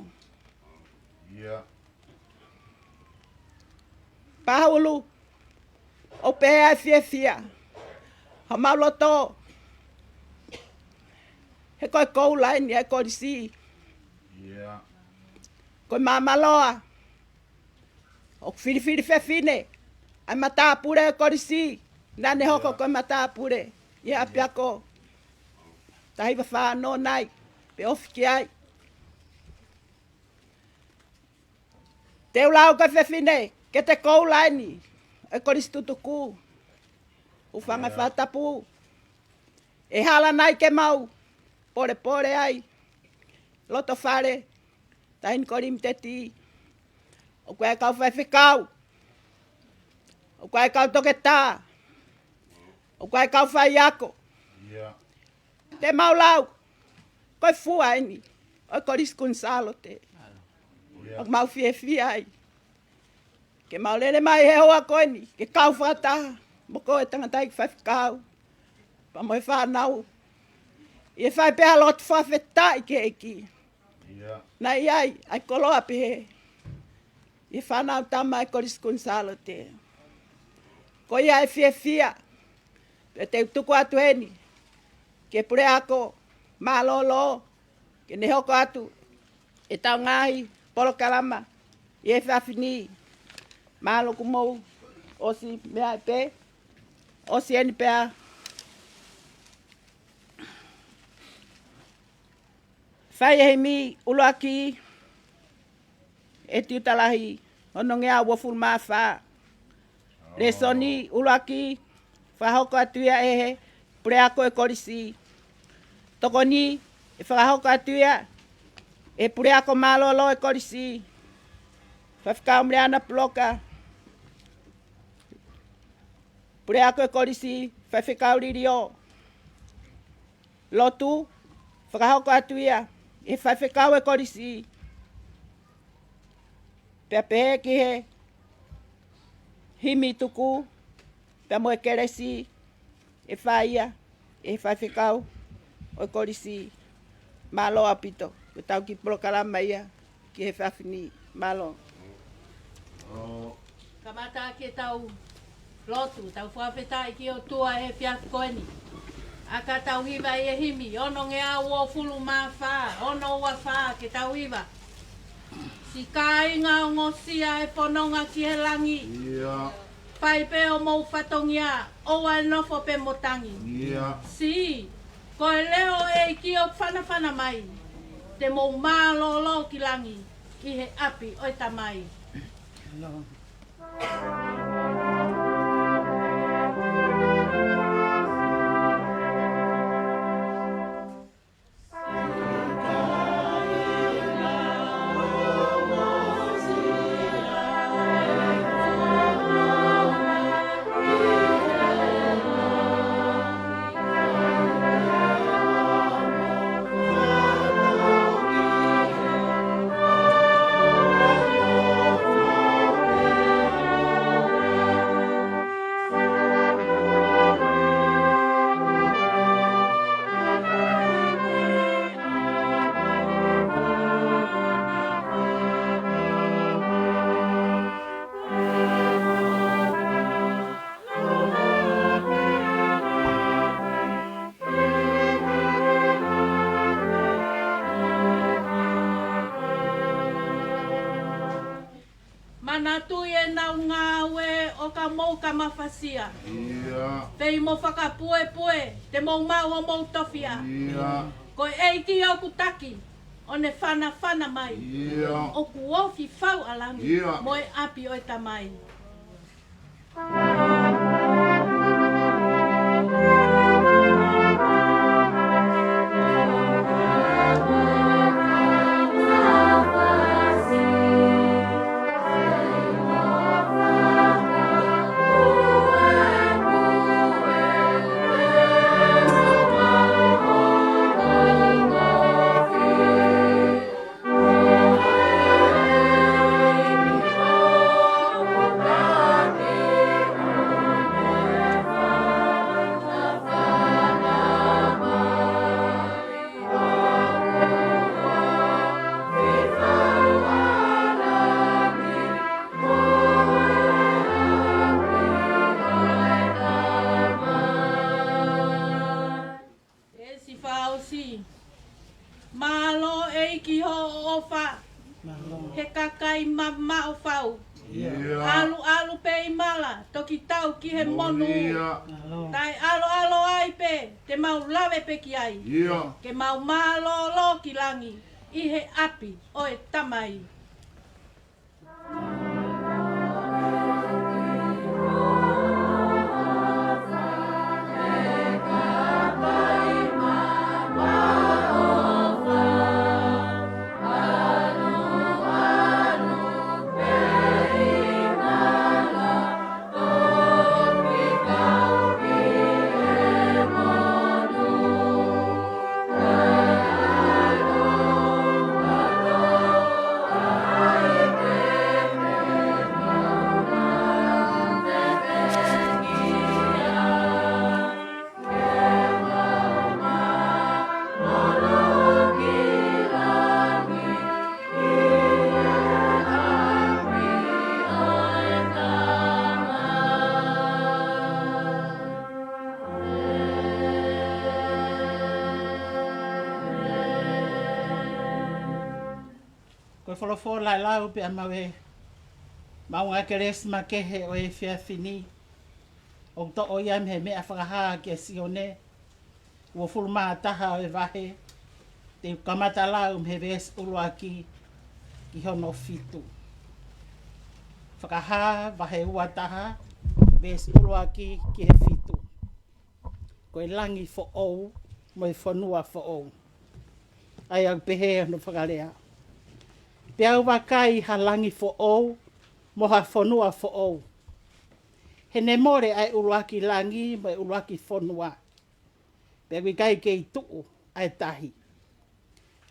Paulu. O pea e whiawhia. Ha mau loto. He koe kou laini e korisi. Koe mamaloa. O whiriwhiri whewhine. Ai matapure e korisi. Nane hoko koe matapure. Ia apiako. Tahiwa whanau nai. Pe ofi ki ai. Te ulau ka whewhine. Ke te koulaini. E korisi tutuku. Ufanga Fakatapu. E hala nai ke mau. Pore pore ai. Loto whare. Tahin ko Limiteti. O koe kau whewhikau. O koe kau toke tā. O koe kau whai ako. Te mau lau. Koe fua ini. O korisi kunsalo te. O mau fie ai. Ke mau lele mai he hoa koe ni. Ke kau whataha. Mo koe tangatai ki whewhikau. Pa mo e whanau. I e whai pēha lotu whawhetai ke eki. Na iai, ai koloa pehe. I whanau tama e korisi kunsalo te. Ko ia e fia. Pe te utuku atu heni. Ke Puleʻanga malolo. Ke ne hoko atu. E tau ngahi, polo kalama. I e whawhini. Malo kumou. Osi mea e pe. Osi eni pea. Whai e mi uloaki. E tiutalahi. Ono ngea waful maa wha. Le soni uloaki. Whahoko atuia ehe. Puleʻanga e korisi. Toko ni. E whahoko atuia. E Puleʻanga malolo e korisi. Whawhikau mreana puloka. Puleʻanga e korisi. Whawhikau ririo. Lotu. Whakahoko atuia. E whawhikau e korisi. Pea pehe ki he. Himi tuku. Pea mo e keresi. E whaia. E whawhikau. O e korisi. Malo apito. Ko tau ki polokalama ia. Ki he whawhini. Malo. Kamata ke tau lotu. Tau whawhetai ki o tua he whiak koeni. Aka tau hiwa e himi, ono ngea ua fulu maa wha, ono ua wha ke tau hiwa. Si kāinga o ngosia e pononga ki he langi. Pai pe o mou whatongia, oa e nofo pe motangi. Si, ko e leo e ki o whanawhana mai. Te mou maa lolo ki langi, ki he api o tamai. Manatu e nau ngāwe o ka mou ka mawhasia. Pei mo whakapue pue, te mou mau o mou tofia. Ko e ki o kutaki, o ne whana mai. O ku ofi whau alangi, mo e api o e tamai. Malo e ki ho o wha. He kakai ma o whau. Alu pe imala, toki tau ki he monu. Tai alo ai pe, te mau lawe pe ki ai. Ke mau malo ki langi, i he api o e tamai. Whakawhorofo lai lau pe ama we maunga ke resma ke he o e whia whini. O to o iam he mea whakahaa ke sione. Ua fulma taha o e wahe. Te kamata lau me ves uruaki ki hono fitu. Whakahaa wahe ua taha ves uruaki ki he fitu. Koe langi fo ou mo e whanua fo ou. Ai au pehe no whakarea. Pea wakai ha langi fo ou, mo ha whanua fo ou. He ne more ai uruaki langi, mai uruaki whanua. Pea wikai ke i tuu ai tahi.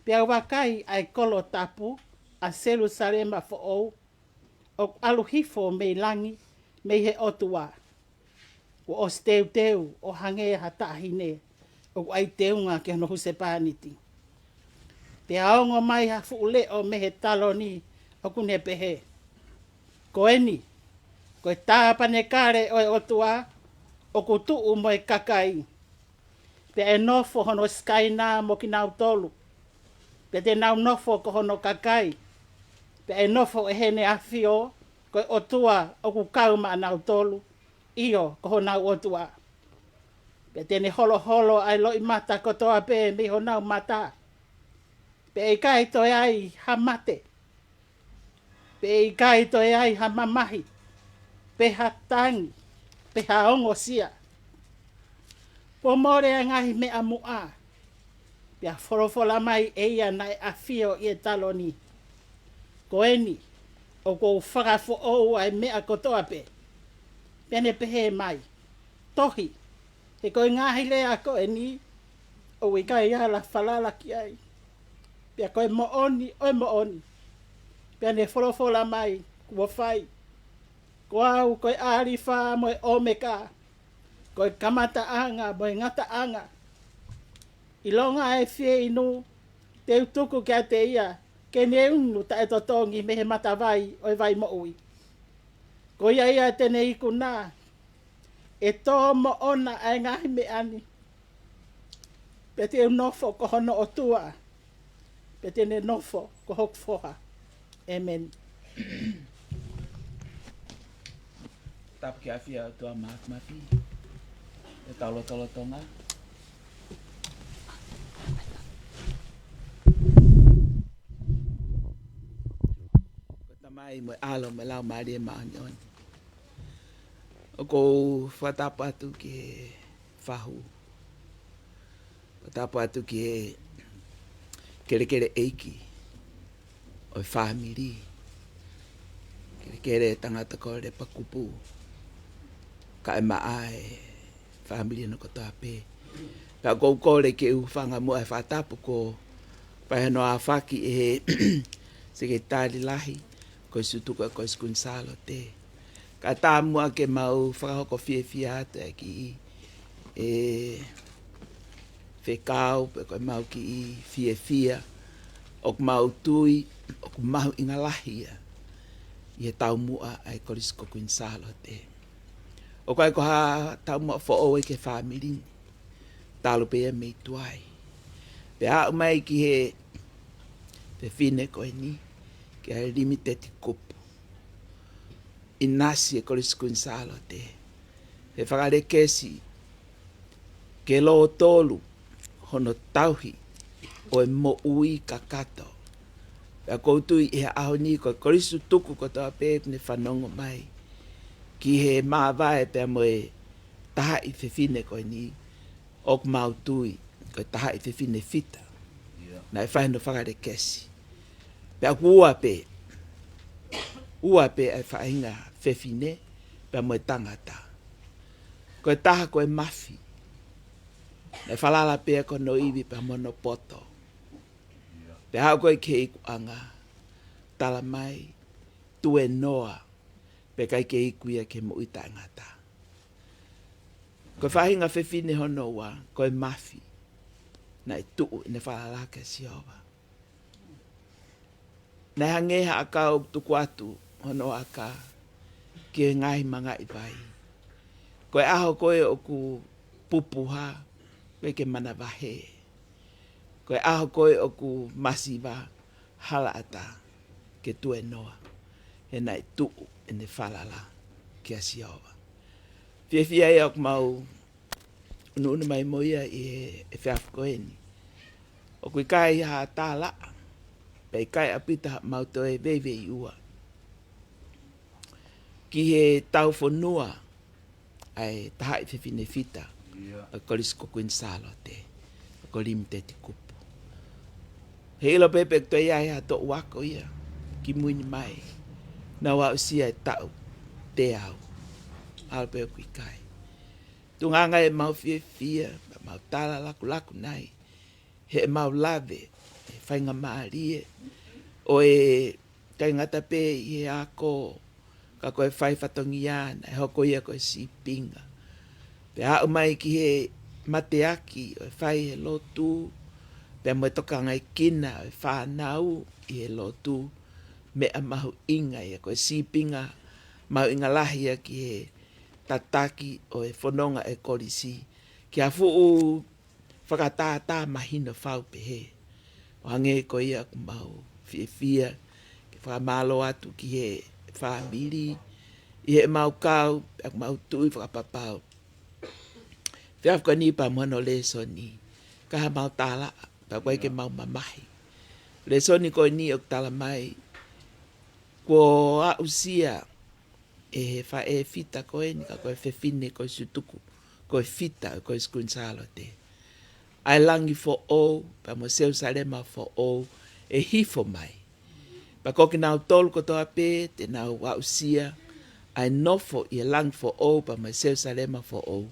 Pea wakai ai kolo tapu, a selu sarema fo ou, o aluhifo mei langi, mei he otua. O os teu, o hange ha tahine, o ai teunga ke no huse pāniti. Pe aongo mai ha fuule o mehe taloni o kune pehe. Koeni, koe tāpane kare o e otua, o kutuu mo e kakai. Pe e nofo hono skaina mo ki nau tolu. Pe te nau nofo ko hono kakai. Pe e nofo e hene afio, koe otua o ku kauma nau tolu. Iyo ko honau otua. Pe tene holo ai loi mata kotoa pe mi honau mata. Pe e kai toi ai ha mate. Pe e kai toi ai ha mamahi. Pe ha tangi. Pe ha ongo sia. Po more ngahi me a mua. Pe a whorofola mai eia nai a fio i e taloni. Koeni. O ko whakafo ou ai me a kotoa pe. Pene pehe mai. Tohi. He koe ngahi lea koeni. O ikai ala falala ki ai. Pea koe mooni, oi mooni. Pea ne whorofola mai, kua whai. Ko au, koe ariwha, moe omeka. Koe kamata anga, moe ngata anga. I longa e whie inu, te utuku kia te ia, ke ne unu ta e totongi mehe mata vai, oi vai moui. Ko ia tene iku nā, e tō mo ona ai ngahi me ani. Pea te unofo ko hono o tua. Pe tene nofo ko hok foha. Amen. Tap ki afia tua mapi. E talo tonga. Ko tamai mo alo me lau mari e maanyon. O ko whatapa atu ki fahu. Whatapa atu ki kere eiki o whamiri. Kere tangata kore pa kupu. Ka e maae whamiri no kotoa pe. Ka kou kore ke uwhanga mua e whatapu ko paheno a whaki e sekretari lahi ko sutuka ko skunsalo te. Ka tā mua ke mau whakahoko fie atu e ki e whekau, pe koe mau ki i fia, o mau tui, o mau ingalahia. I he tau mua ai korisko kuinsalo te. O koe ko ha tau mua fo oe ke whamiri. Talo pe e mei tuai. Pe a umai ki he pe fine koe ni, ki he limiteti kupu. inasi e koliskun salo te. He whakare kesi ke lo tolu hono tauhi o e mo ui kakato. Pea koutui i he aho ni ko korisu tuku ko toa pēp ne whanongo mai. Ki he māwae pea mo e taha i whiwhine koe ni ok mautui ko taha i whiwhine fita. Na e whaino whakare kesi. Pea ua pe ai whainga whiwhine pea mo e tangata. Ko e taha ko e mafi. Na e whalala pea ko no iwi pea mono poto. Pe hao koe ke ikuanga, tala mai, tue noa, pe kai ke ikuia ke mo ita ngata. Koe whahinga whiwhine hono wa, koe mafi, na e tuu ne whalalaka siowa. Na hangeha akau tuku atu, hono aka, ki ngai manga i vai. Koe aho koe o ku pupuha, koe ke mana wahe. Koe aho koe o ku masiva hala ata ke tue noa. E nai tuu e ne whalala ki a siowa. Whiawhia e ok mau unu mai moia i e whiawhkoeni. O kui kai ha tāla, pei kai apita mau to e vevei ua. Ki he tau whanua ai taha i whiwhine fita. A kolisko kuin salo te. A ko Limiteti Kupu. He ilo pepe to ia ha to wako ia ki muini mai na wa usia e tau te au alpe ku kai tunganga e mau fia mau tala laku nai he mau lave e fainga marie o e tangata pe i ako ka ko e fai fatongia na ho ko ia ko si pinga pe a mai ki he mateaki o fai he lotu pe mo toka ngai kina e whanau i he lotu me a mahu inga ia koe sipinga mahu inga lahia ki he tataki o e whanonga e korisi ki a fuu whakatata mahina whau pe he o hange ko ia ku mahu fia ki whakamalo atu ki he whamiri i he mau kau pe mahu tui whakapapau whiawhka ni pa mono leso ni kaha mau tala pa koe ke mau mamahi. Le soni koe ni o tala mai, ko a usia e fa e fita koe ni ka koe whiwhine koe sutuku, koe fita koe skunsalo te. Ai langi fo o, pa mo seu salema fo o, e hifo mai. Pa koki nau tolu ko toa pe, te nau a usia, ai nofo i e langi fo o, pa mo seu salema fo o.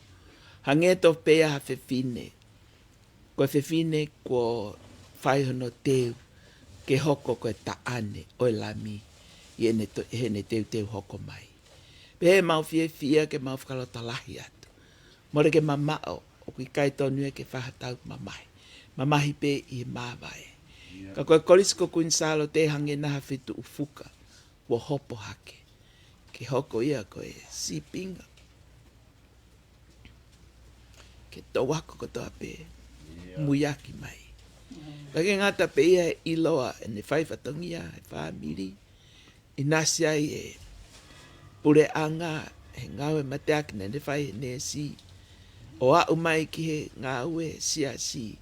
Hangeto pea ha whiwhine, koe whiwhine ko whaihono teu ke hoko koe taane o lami i ene teu hoko mai. Pe he mau fia ke mau whakalota lahi atu. More ke mamao o kui kai tonu ke whahatau mamahi. Mamahi pe i mawai. Ka koe korisko kuinsalo te hange naha whitu ufuka wo hopo hake. Ke hoko ia koe sipinga. Ke tawako ko toa pe. Muyaki mai. Kake ngata pe ia e iloa e ne whaifatongia e whamiri. I nasi ai e Puleʻanga e ngau e mateaki ne whai ne si. O au mai ki he ngau e si.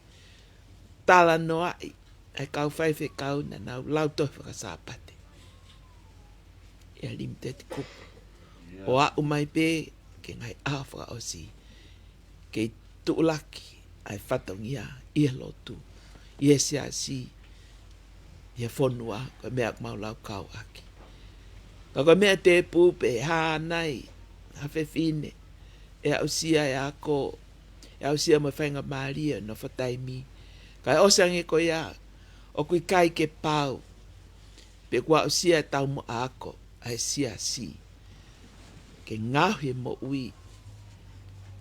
Tala no ai. E kau whaife kau na nau lauto whakasapate. E a Limiteti Kupu. O au mai pe ke ngai awha o si. Ke tuulaki. Ai whatongia i e lotu, i e si, i e whonua, koe mea mau lau kau aki. Ka koe mea te pupe, hānai, hawhewhine, e ausia e ako, e ausia mo whainga Maria no whataimi. Ka e osangi ko ia, o kui kai ke pau, pe kua ausia e tau mo ako, ai si. Ke ngahi mo ui,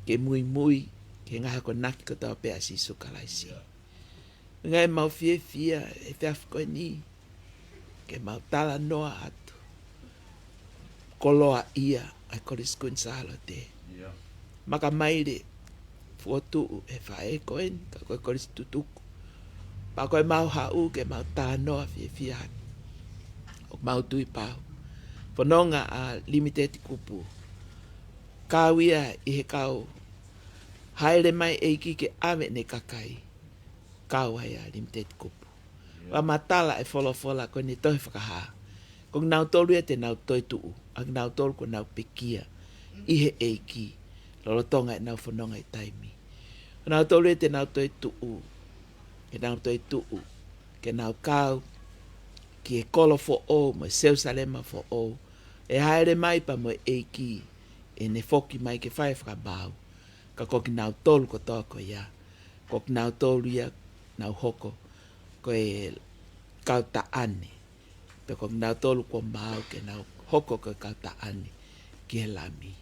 ke mui, ke ngaha ko naki ko tau pea si sukalaisi. Ngai mau fia e whiawhko ni, ke mau tala noa atu. Koloa ia, ai koriskun salo te. Maka maire, fuotu e whae koen, ka koe koristutuku. Pa koe mau hau ke mau tala noa fia. O mau tui pau. Whanonga a Limiteti Kupu. Kawia I he kau. Haere mai eiki ke ame ne kakai. Kawai a Limiteti Kupu. Wa matala e fola ko ni tohi whakaha. Kung nau tolu e te nau toi tuu. Ak nau tolu ko nau pekia. I he eiki. Lolotonga e nau whanonga I taimi. Nau tolu e te nau toi tuu. Ke nau toi tuu. Ke nau kau. Ki e kolo fo o. Mo seu salema fo o. E haere mai pa mo eiki. E ne foki mai ke whai whakabau. Ka koki nau tolu ko toa ko ia. Koki nau tolu ia. Nau hoko. Ko e kau ta ane. Pe koki nau tolu ko mau ke nau hoko ko kau ta ane. Ki he lami.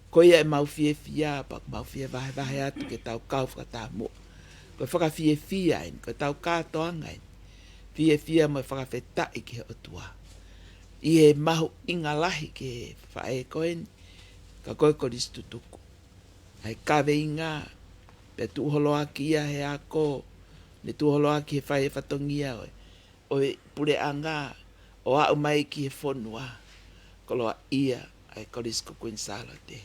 Ko ia e mau fie fia. Pa mau fie vahe atu ke tau kau whakatamu. Ko e whaka fie fia in. Ko tau kātoanga in. Fie fia mo e whakawhetai ki he otua. I he mahu inga lahi ke whae koen. Ka koe koristu tuku. Ai kawe inga. Pe tuholoa ki ia he ako. Ne tuholoa ki he whae whatongia oe. Oe Puleʻanga. O au mai ki he whonua. Koloa ia. Ai korisko kuin salo te.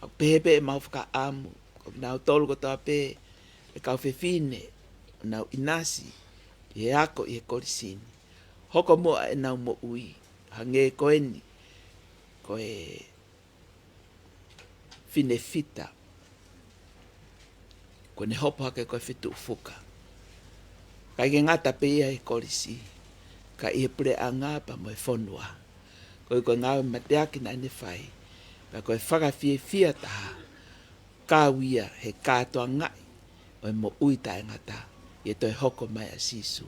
Au pehepe e mau whaka amu. Ko nau tolu ko toa pe. E kau whewhine. Nau inasi. I he ako I he korisini. Hoko mua e nau mo ui. Hange koeni. Ko e fine fita. Ko ne hopo hake ko e fitu ufuka. Kai ke ngata pe ia he korisi. Ka I he Puleʻanga pa mo e whonua. Ko I koe ngāwe mateaki na ene whai. Pa ko e whakawhie fia taha. Kāwia he kātoa ngai. O e mo ui tae ngata. I e toi hoko mai a sisu.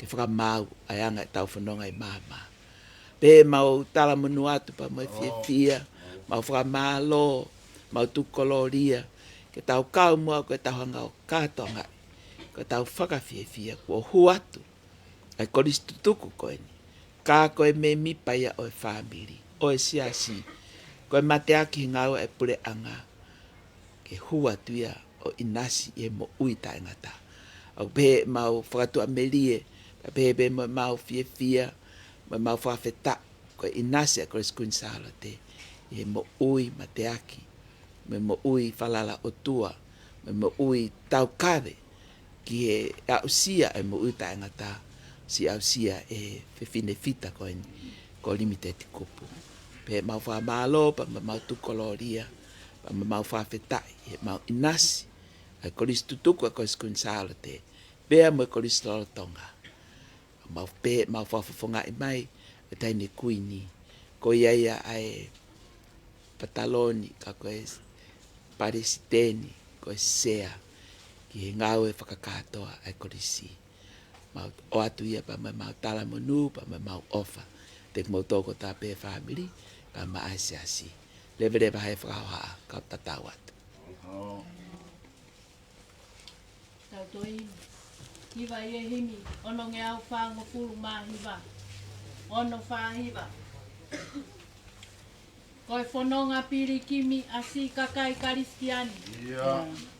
Ke whakamau ai anga e tau whanonga I māma. Pe mau tala manu atu pa mo e fie fia. Mau whakamalo. Mau tukoloria. Ke tau kau mua ko e tau hanga o kātoa ngai. Ko tau whakawhie fia. Ko hu atu. Ai koristu tuku koeni. Kā koe me mipaia o e whāmiri. O e siasi. Ko e mateaki ngau e Puleʻanga. Ke hu atu ia o inasi I mo ui tae ngata. Au pe mau Fakatuʻi melie. Pe mau fie fia. Mau whawheta. Ko e inasi a kores kuin salo te. I mo ui mateaki. Me mo ui falala o tua. Me mo ui tau kawe. Ki he ausia e mo ui tae ngata. Si ausia e whewhine fita koen. Ko Limiteti Kupu. Pe mau whamalo pa mau tukoloria. Pa mau whawhetai. Mau inasi. Ai koristu tuku a kores kuin salo te. Pea mo koristu lolo Tonga. Mau pe, mau whawhafonga I mai. E taine kuini. Ko ia ai pataloni. Ka koe paresiteni. Koe sea. Ki he ngau e whakakatoa ai korisi. Mau o atu ia pa mau tala monu. Pa mau ofa. Te mau toko ta pe family. Pa ma asiasi. Levere hai whakahoa. Kau tatau atu. Tau toi hiva I e himi. Ono nge au whango pulu mā hiva. Ono wha hiva. Koe whanonga piri kimi asi kakai karistiani.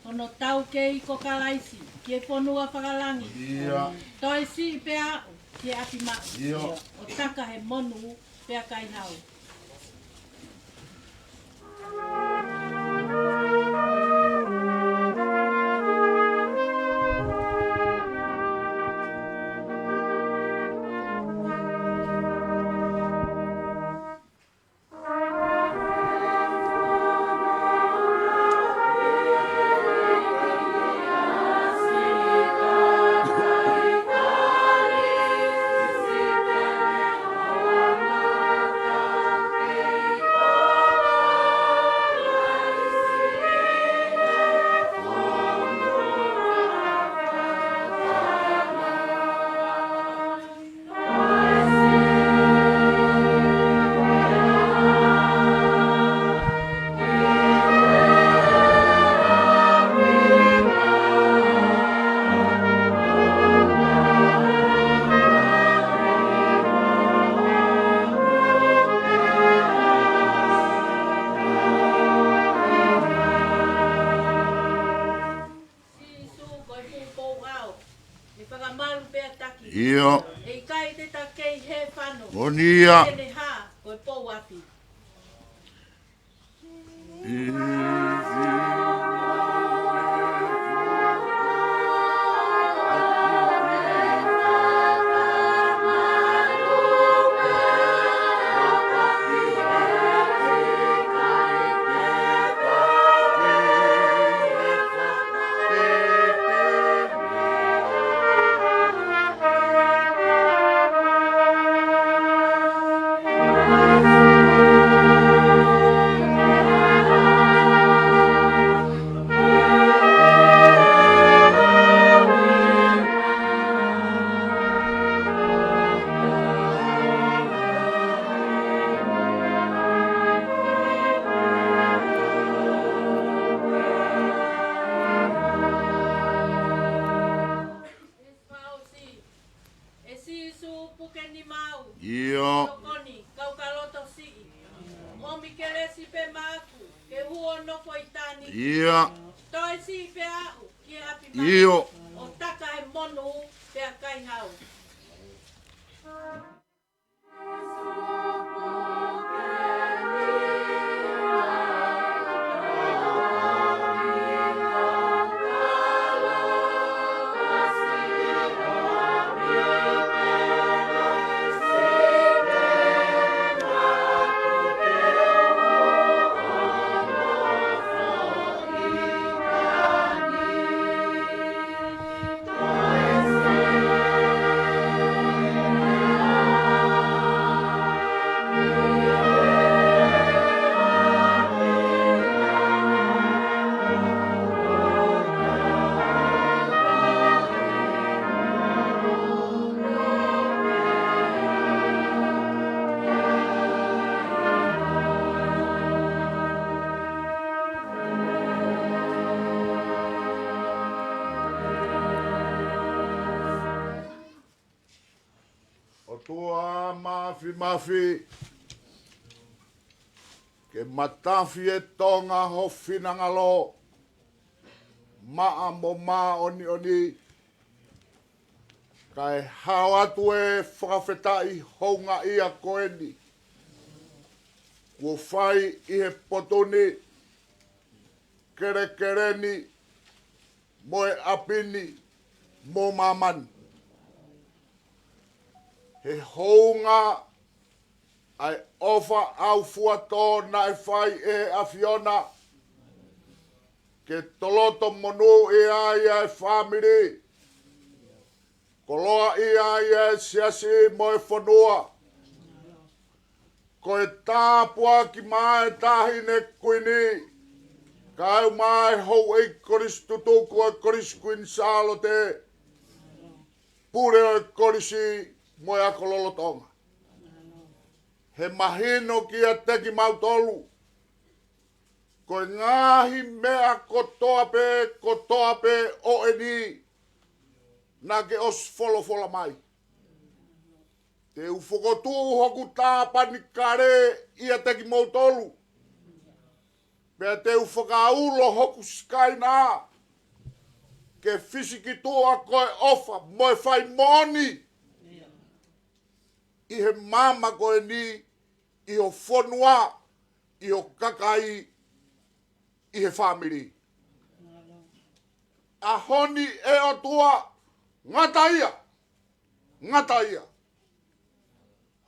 Ono tau kei ko kalaisi. Kie whanua whakalangi. Toi si pea kie api mau. O taka he monu pea kai hau. Ia. E kai te take nei he whanu. Monia. Tene ha, koe pou api. Ia. Ia. Ia. O taka e monu pe a kai hau. Tua mafi ke matafi e Tonga ho finangalo maa mo ma oni kai hawatu e whakawhetai honga ia koeni kua whai i he potoni kereni mo e apini mo mamani he hounga ai ofa au fuato na e whai e awhiona ke toloto monu e ai e family koloa e ai e siasi mo e whanua ko e tāpua ki mai tahi ne kuini kai mai hou e koristutu ko e koris kuin salo te pure e korisi mo e akololo Tonga. He mahino ki a teki mautolu. Ko e ngahi mea kotoa pe o eni na ke os fola mai. Te ufokotu hoku tāpani kare i a teki mautolu. Pea te ufokaulo hoku skaina ke fisiki tua koe ofa mo e whai moni. I he mama koe ni, i o whanua, i o kakai, i he family. A honi e o tua, ngata ia.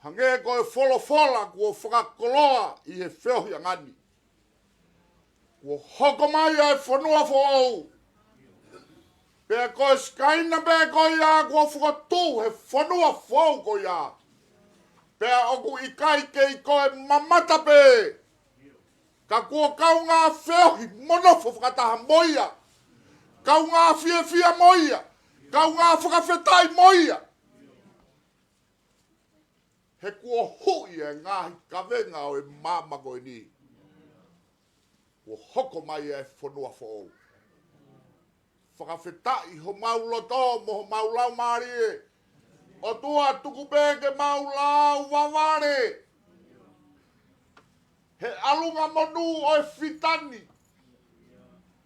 Hange koe fola kua whakakoloa i he whiohi angani. Kua hoko mai e whanua fo au. Pea koe skaina pe koe ia kua whakatu he whanua fo au koe ia. Pea oku i kai ke i koe mamata pe. Ka kua kau ngā whiohi monofo whakataha moia. Kau ngā fia moia. Kau ngā whakawhetai moia. He kua hui e ngāhi kawenga o e mama koe ni. Kua hoko mai e whanua fo au. Whakawhetai ho mauloto mo ho maulau maari e. O tua tukupeke maulau waware. He alunga monu o e fitani.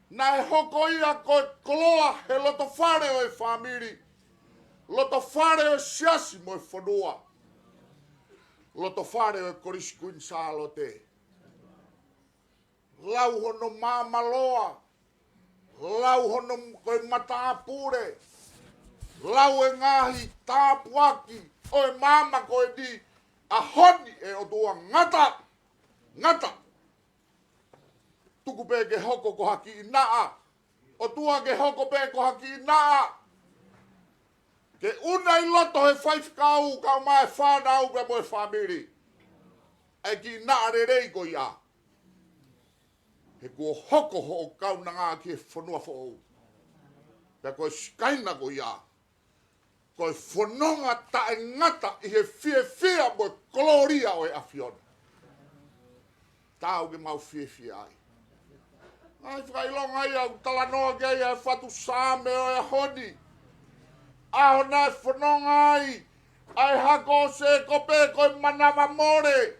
Na he hoko ia koe koloa he loto whare o e whamiri. Loto whare o e siasi mo e whanua. Loto whare o koriskuin salo te. Lau hono mamaloa. Lau hono koe mataapure. Lau e ngahi tāpuaki. Oe mama koe di a honi e o tua ngata. Ngata. Tuku pe ke hoko ko haki i naa. O tua ke hoko pe ko haki i naa. Ke una i loto he whaifkau ka mai whanau ka moe whamiri. E ki naa re rei ko ia. He kua hoko ho kau na ngā ki e whanua whou. Pea koe skaina ko ia. Koe whanonga ta e ngata i he whia moe koloria o e awhiona. Tau ke mau whia ai. Ai whakailonga ia talanoa ke ia e whatu sāme o e honi. Aho nai whanonga ai. Ai hako se kope koe manawa more.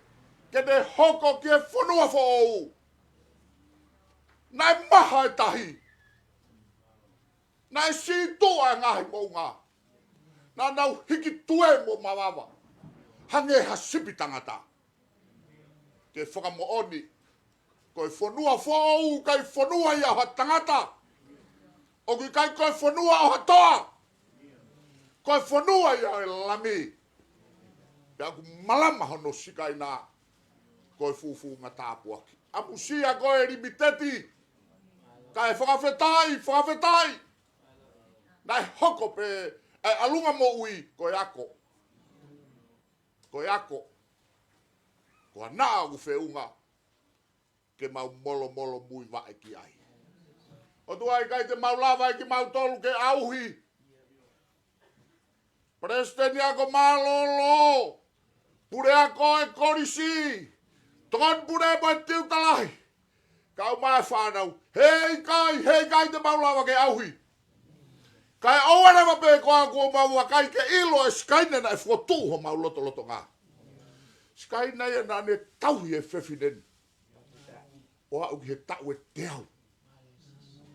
Ke ne hoko ki e whanua whou. Nai maha e tahi. Nai si tua e ngahi mounga. Nā nau hiki tue mo mawawa. Hange ha sipi tangata. Ke whakamooni. Koe whanua whou, kai whanua ia ha tangata. O ki kai koe whanua o ha toa. Koe whanua ia e lami. Pea ku malama hono sikai nā. Koe fufu ngā tāpuaki. Amusia koe Limiteti. Kai whakawhetai. Nai hoko pe, ai alunga mo ui, koe ako. Koe ako. Koa naa u whiunga. Ke mau molo mui wa e ki ai. O tua i kai te mau lava e ki mau tolu ke auhi. Presidenti ako malolo. Pure ako e korisi. Ton pure mo e tiu talahi. Kau mai whanau. Hei kai te mau lava ke auhi. Kai oare ma pe koa kua maua kai ke ilo e skaina na e whotu ho mau loto ngā. Skaina e na ne tauhi e whewhinen. O au ki he tau e teau.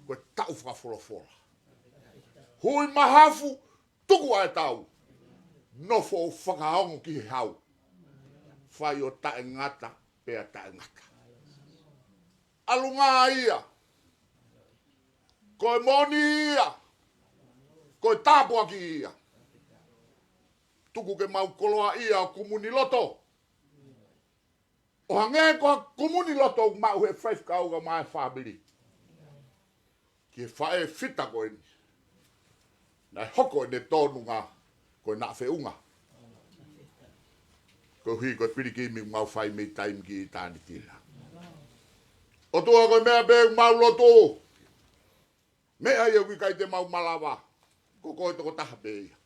Koe tau whakawhola. Hui mahafu tuku ai tau. Nofo o whakaongo ki he hau. Whai o tae ngata, pea tae ngata. Alunga ia. Koe moni ia. Koe tāpua ki ia. Tuku ke mau koloa ia o kumuni loto. O hange koa kumuni loto mau he whaifkau ka mai whabiri. Ki he whae fita koe ni. Nai hoko e ne tōnunga koe nā whiunga. Koe hui koe piriki mi mau whai mei taim ki i tāni tila. O tua koe mea be mau loto. Mea ia ki kai te mau malawa. Ko koe toko taha pe ia.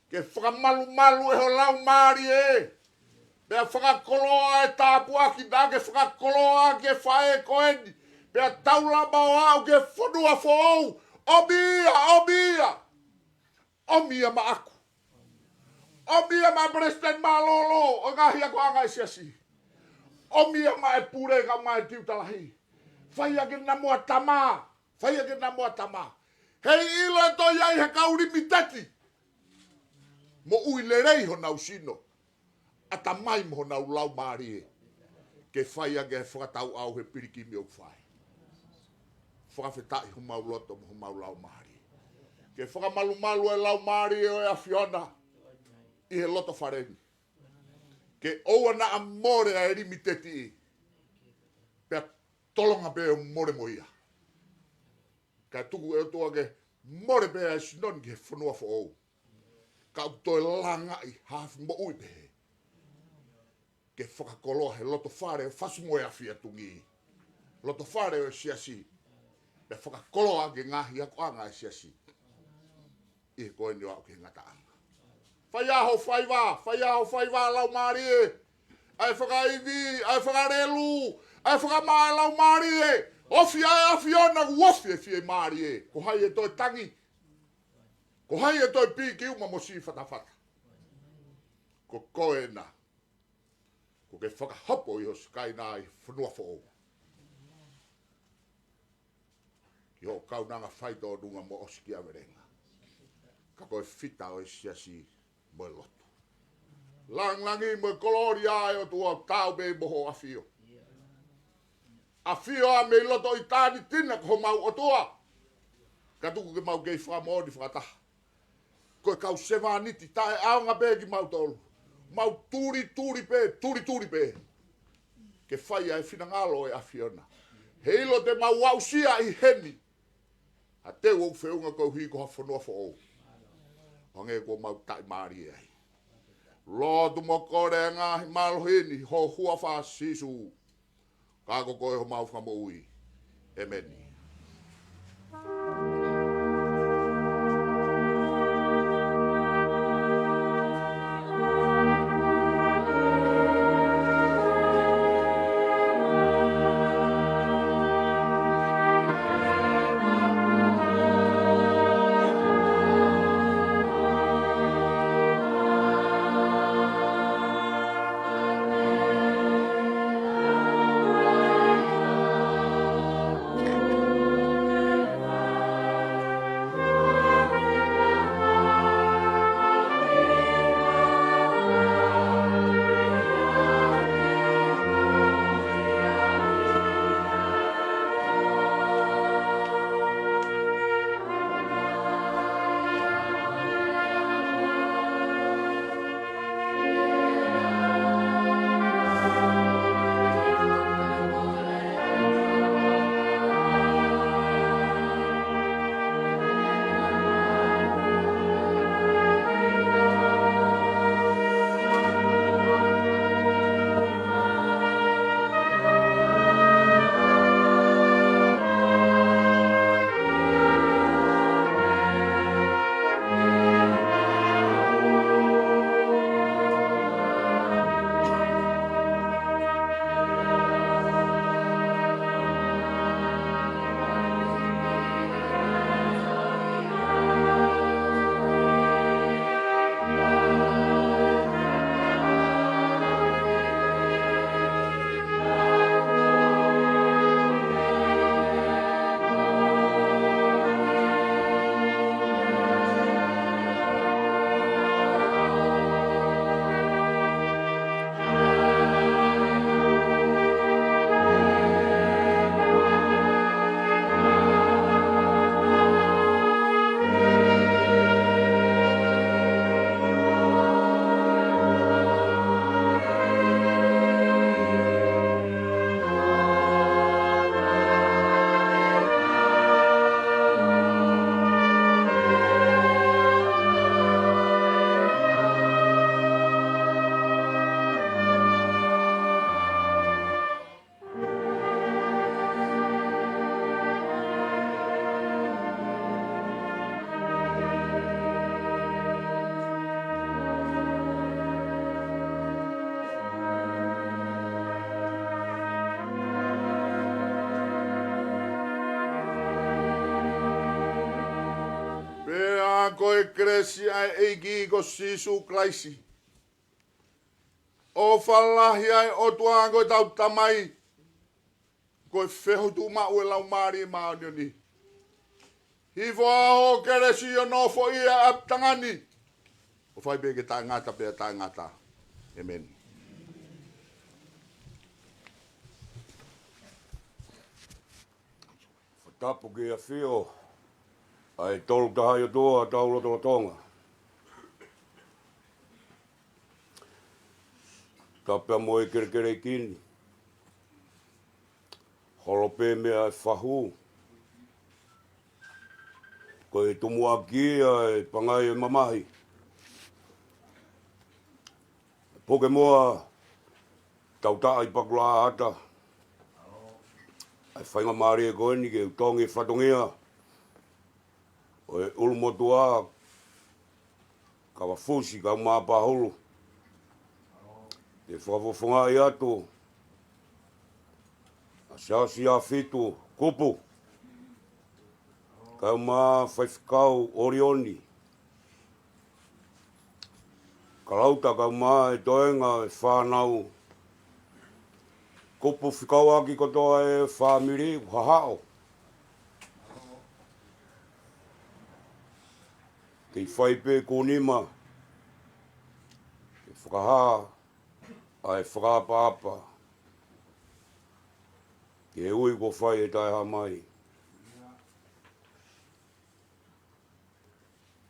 Ke whakamalu e ho lau maari e. Pea whakakoloa e tāpuaki nā ke whakakoloa ke whae koe ni. Pea taulama o au ke whanua whou. Omia. Omia ma aku. Omia ma president ma lolo. O ngahia ko anga e siasi. Omia ma e pure ka ma e tiutalahi. Whaia ke namua tama. Hei ilo e toi ai he kau Limiteti. Mo ui lerei ho nau sino. Ata mai mo nau lau maari e. Ke whaia ke whakatau au he piriki mi o whai. Whakawhetai ho mau loto mo ho mau lau maari. Ke whakamalu e lau maari e o e awhiona. I he loto whareni. Ke oua na amore a Limiteti. Pea tolonga pe o more mo ia. Ka tuku e toa ke more pe a sinon ke whanua whou. Ka utoi langa i hafi mo ui pe. Ke whakakoloa he loto whare e Fasi moe a whia Tungi. Loto whare o siasi. Pe whakakoloa ke ngahi ako anga e siasi. I he koe ni wau ke ngata anga. Whaiaho whaiwa lau maari e. Ai whakaivi, ai whakarelu, ai whakamae lau maari e. Ofi ai awhiona uofi e fie maari e. Ko hai e toi tangi. Ko hai e toi piki uma mo si whatawhata. Ko koe na. Ko ke whakahopo i ho skai nā i whanua whou. Ki ho kaunanga whaito o dunga mo osiki awerenga. Ka koe whita o e siasi mo e lotu. Langi mo koloria o tua tau be boho afio. Afio a me loto i tani tina ko mau o tua. Katuku ke mau gei whamoni whakataha. Koe kau sevaniti tae aonga be ki mau tolu. Mau turi pe. Ke whai ai whinangalo e afiona. Heilo te mau wausia i heni. A te wau whiunga kou hi ko hawhanua fo ou. Hange ko mau tai maari ai. Lotu mo kore ngā malohini ho hua wha sisu. Kako koe ho mau whamo ui. Amen. Koe kresi ai eiki ko sisu klaisi. O whalahi ai o tua koe tau tamai. Koe whehutu ma ue lau maari maa nioni. Hifo aho kresi o nofo ia ap tangani. O whai beke tā ngata pia tā ngata. Amen. Tapu ki a whio. Ai tolu tahai o toa taulo tola Tonga. Tapea mo e kere kini. Holope mea e whahu. Ko e tumu aki e pangai e mamahi. Poke moa tauta ai pakula ata. Ai whainga maari e koe ni ke utongi whatongia. O e ulumotua ka wafusi ka mapahulu. E whakafofonga i atu. A siasi a fitu Kupu. Ka ma whaifikau orioni. Ka lauta ka ma e toenga e whanau. Kupu whikau aki kotoa e whamiri hahao. Kei whaipe ko nima. whakaha, ai whakapa. Ke ui ko whai e tai ha mai.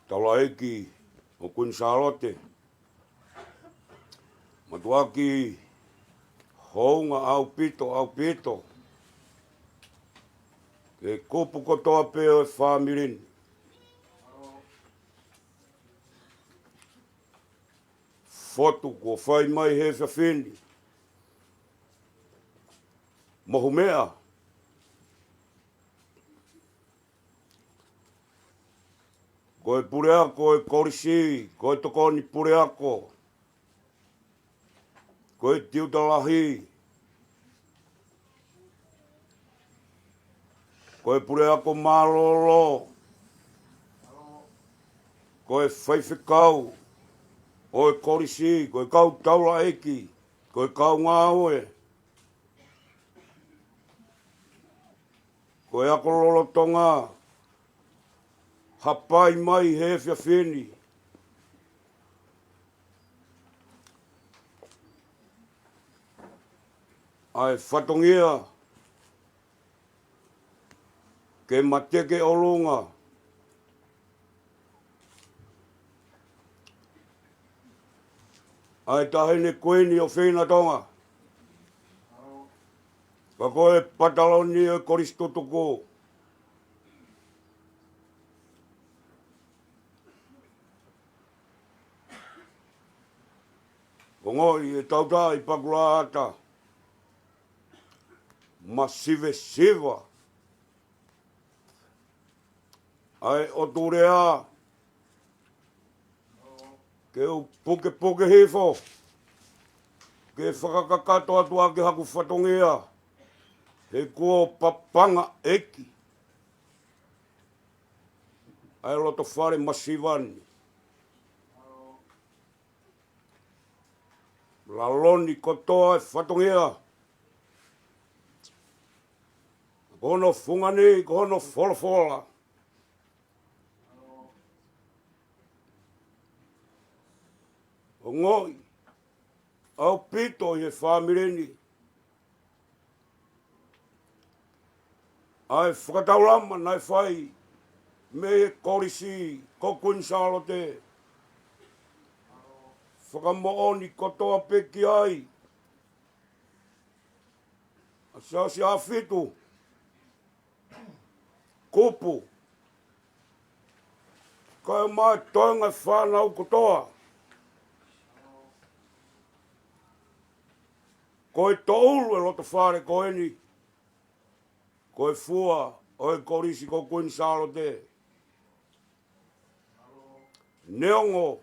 Taula eki o Queen Charlotte. Matuaki hounga au pito. Ke kupu kotoa peo e whamirin. Fotu ko whai mai he whiawhini. Mohu mea. Koe pureako e korisi, koe tokoni pureako. Koe tiutalahi. Koe pureako malolo. Koe whaiwhikau. Koe korisi, koe kau taula eki. Koe kau ngāoe. Koe ako lolo tonga. Hapai mai he whiawhini. Ai whatongia. Ke mateke o lunga. Ai tahine kuini o whina tonga. Ka koe pataloni e koristutuku. Ngoi e tauta i pakula ata. Ma siva. Ai o turea. Ke u puke hifo. Ke whakakakato atua ke haku whatongia. He kua papanga eki. Ai loto whare masivani. Laloni kotoa e whatongia. Kono fungani, kono fola. O ngoi. Au pito i e whamireni. Ai whakataulama nai whai. Me e korisi, ko Queen Charlotte. Whakamooni kotoa peki ai. Asao si awhitu. Kupu. Kai mai Tonga whanau kotoa. Koe toulu e loto whare koeni. Koe fua o e korisi ko Queen Charlotte. Neongo.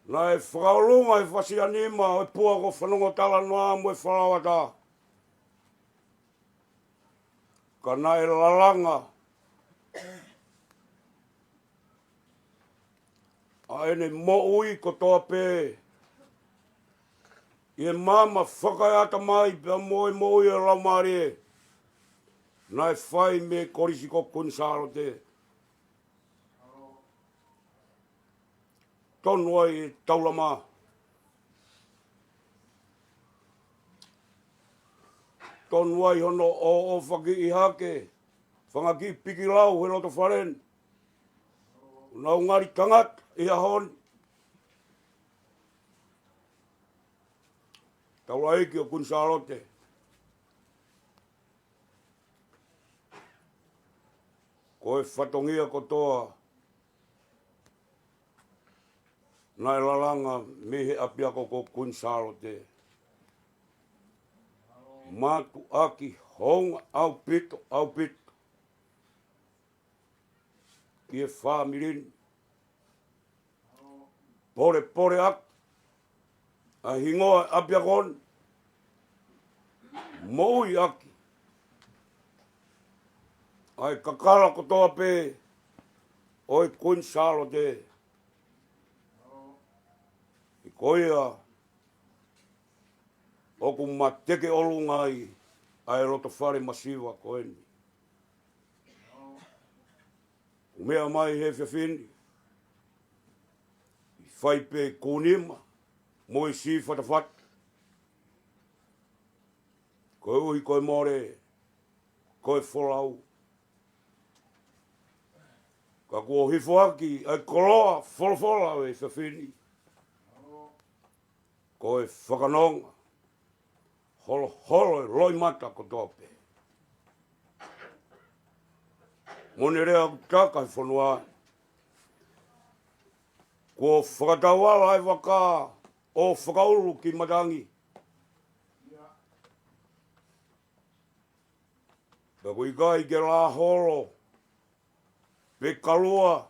Na e whakaulunga e Fasi anima o e pua ko whanongo tala noa mo e whalawata. Ka na e lalanga. A ene mo ui ko toa pē. I e mama whakaiata mai pia Moimoi e laumari e. Na e whai me korisi ko Queen Charlotte. Tonu ai e taulama. Tonu ai hono o whaki i hake. Whangaki piki lau he loto wharen. Nau ngari tangat i ahon. Taula eki o Queen Charlotte. Koe whatongia kotoa. Nai lalanga mehe apiako ko Queen Charlotte. Matu aki honga au pito. Kie whamirin. Pore ak. A hingoa apiakon. Moui aki. Ai kakala kotoa pē. Oi Queen Charlotte. I koia. Oku mateke olungai. Ai roto whare masiva koeni. Umea mai he whiawhini. I fai pe kunima, moi si fatafat. Koe ui koe more, koe folau. Ka kua hifo aki, ai koloa, folofola e whawhini. Koe whakanonga, holo holo e loi mata ko tope. Mone rea kutaka e whanua. Kua whakatawala e waka o whakauru ki matangi. Ka kui kai ke la holo, pe kalua,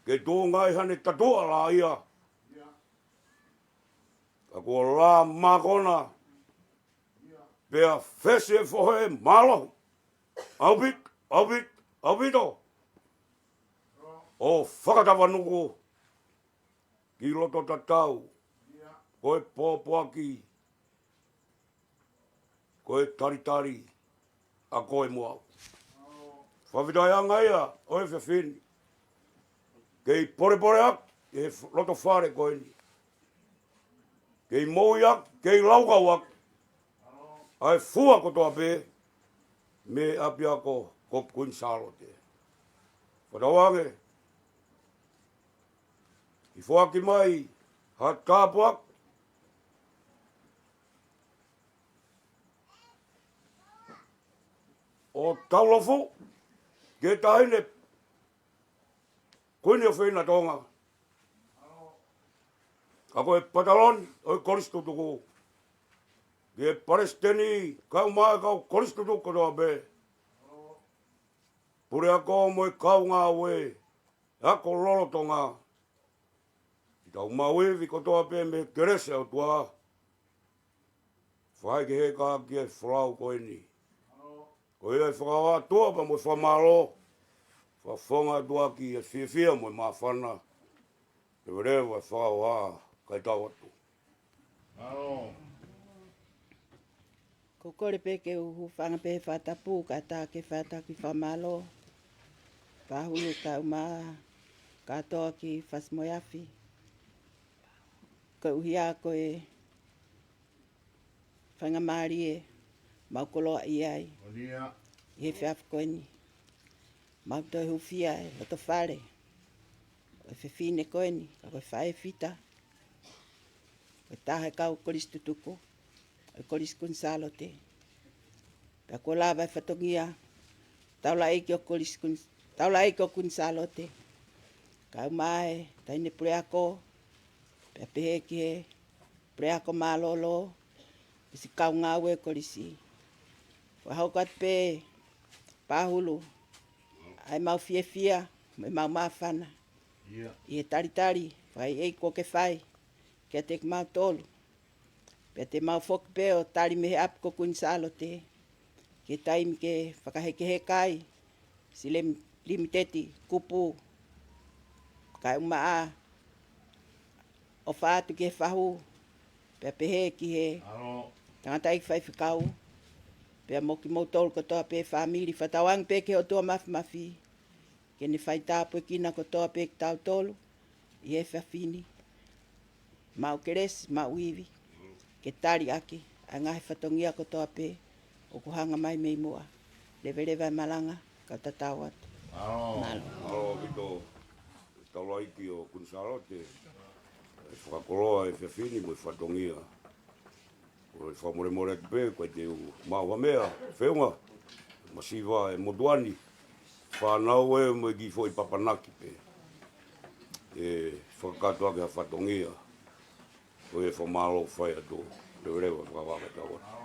ke tūngai hane tatua la ia. Ka kua la makona, pea fese fohe malo. Aubito. O whakatawanuku, ki loto tatau, koe pōpoaki, koe taritari, a koe moau. Whawhitai angaia, oe whawhini. Kei pore ak, e loto whare koe ni. Kei moui ak, kei laukau ak. Ai fua kotoa pē, me api ako kopkuin salote. Whatawange, i whaki mai, ha tāpu ak. O taulofu, ke tahine, kuini o whina Tonga. Ka koe patalon, oi koristutuku. Ke paresteni, kau mai kau koristutuku toa be. Pure ako moi kau ngā we, ako lolo tonga. I tau mauevi kotoa pe me kerese au tua. Whai ke he ka ki e whlau koe ni. Koe e whakawa tua pa moi whamalo. Whawhonga tua ki e whiawhia moi mawhana. Te werewa e whakawa kai tau atu. Ko kore pe ke uhu whanga pe whatapu ka tā ke whataki whamalo. Pahulu ka uma katoa ki Fasi moiafi. Ko uhia ko e whanga maari e maukoloa i ai. I he whiafu koe ni. Mauto e hufia e loto whare. Ko e whiwhine koe ni. Ko e whae whita. Ko e tahe kau koristutuko. E koriskun salote. Pea ko lava e whatongia. Taula eiki o koriskun Taula eiki o kun salote. Kau mae, taine Puleʻanga. Pea pehe ki he Puleʻanga malolo. Pisi kau ngāwe korisi. Wahaukat pe pahulu. Ai mau fia, me mau mawhana. I he taritari, whai eiko ke whai. Kia te mau tolu. Pea te mau whoki pe o tari mehe api ko kun salote. Ke taimi ke whakaheke he kai. Si Limiteti, Kupu, kai umaa, o whaatu ki he whahu, pea pehe ki he, tangatai whai whikau, pea moki moutolu kotoa pe whamiri, whatawang pe ke o tua mafi, ke ne whai tāpu e kina kotoa pe ki tau tolu, i he whawhini, mau keresi, mau iwi, ke tari aki, a ngahe whatongia kotoa pe, o kuhanga mai mei mua, lewe malanga, ka tatau atu. Alo, kito, taula iki o kunsalote, e whakakoloa e whiawhini mo e whatongia. O e whamore atu pe, koe te mau hamea, whiunga, masiva e moduani, whanau e mo e gifo i papanaki pe. E whakakato ake a whatongia, koe e whamalo whai ato, rewa whakawaka tau atu.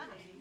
Ôi,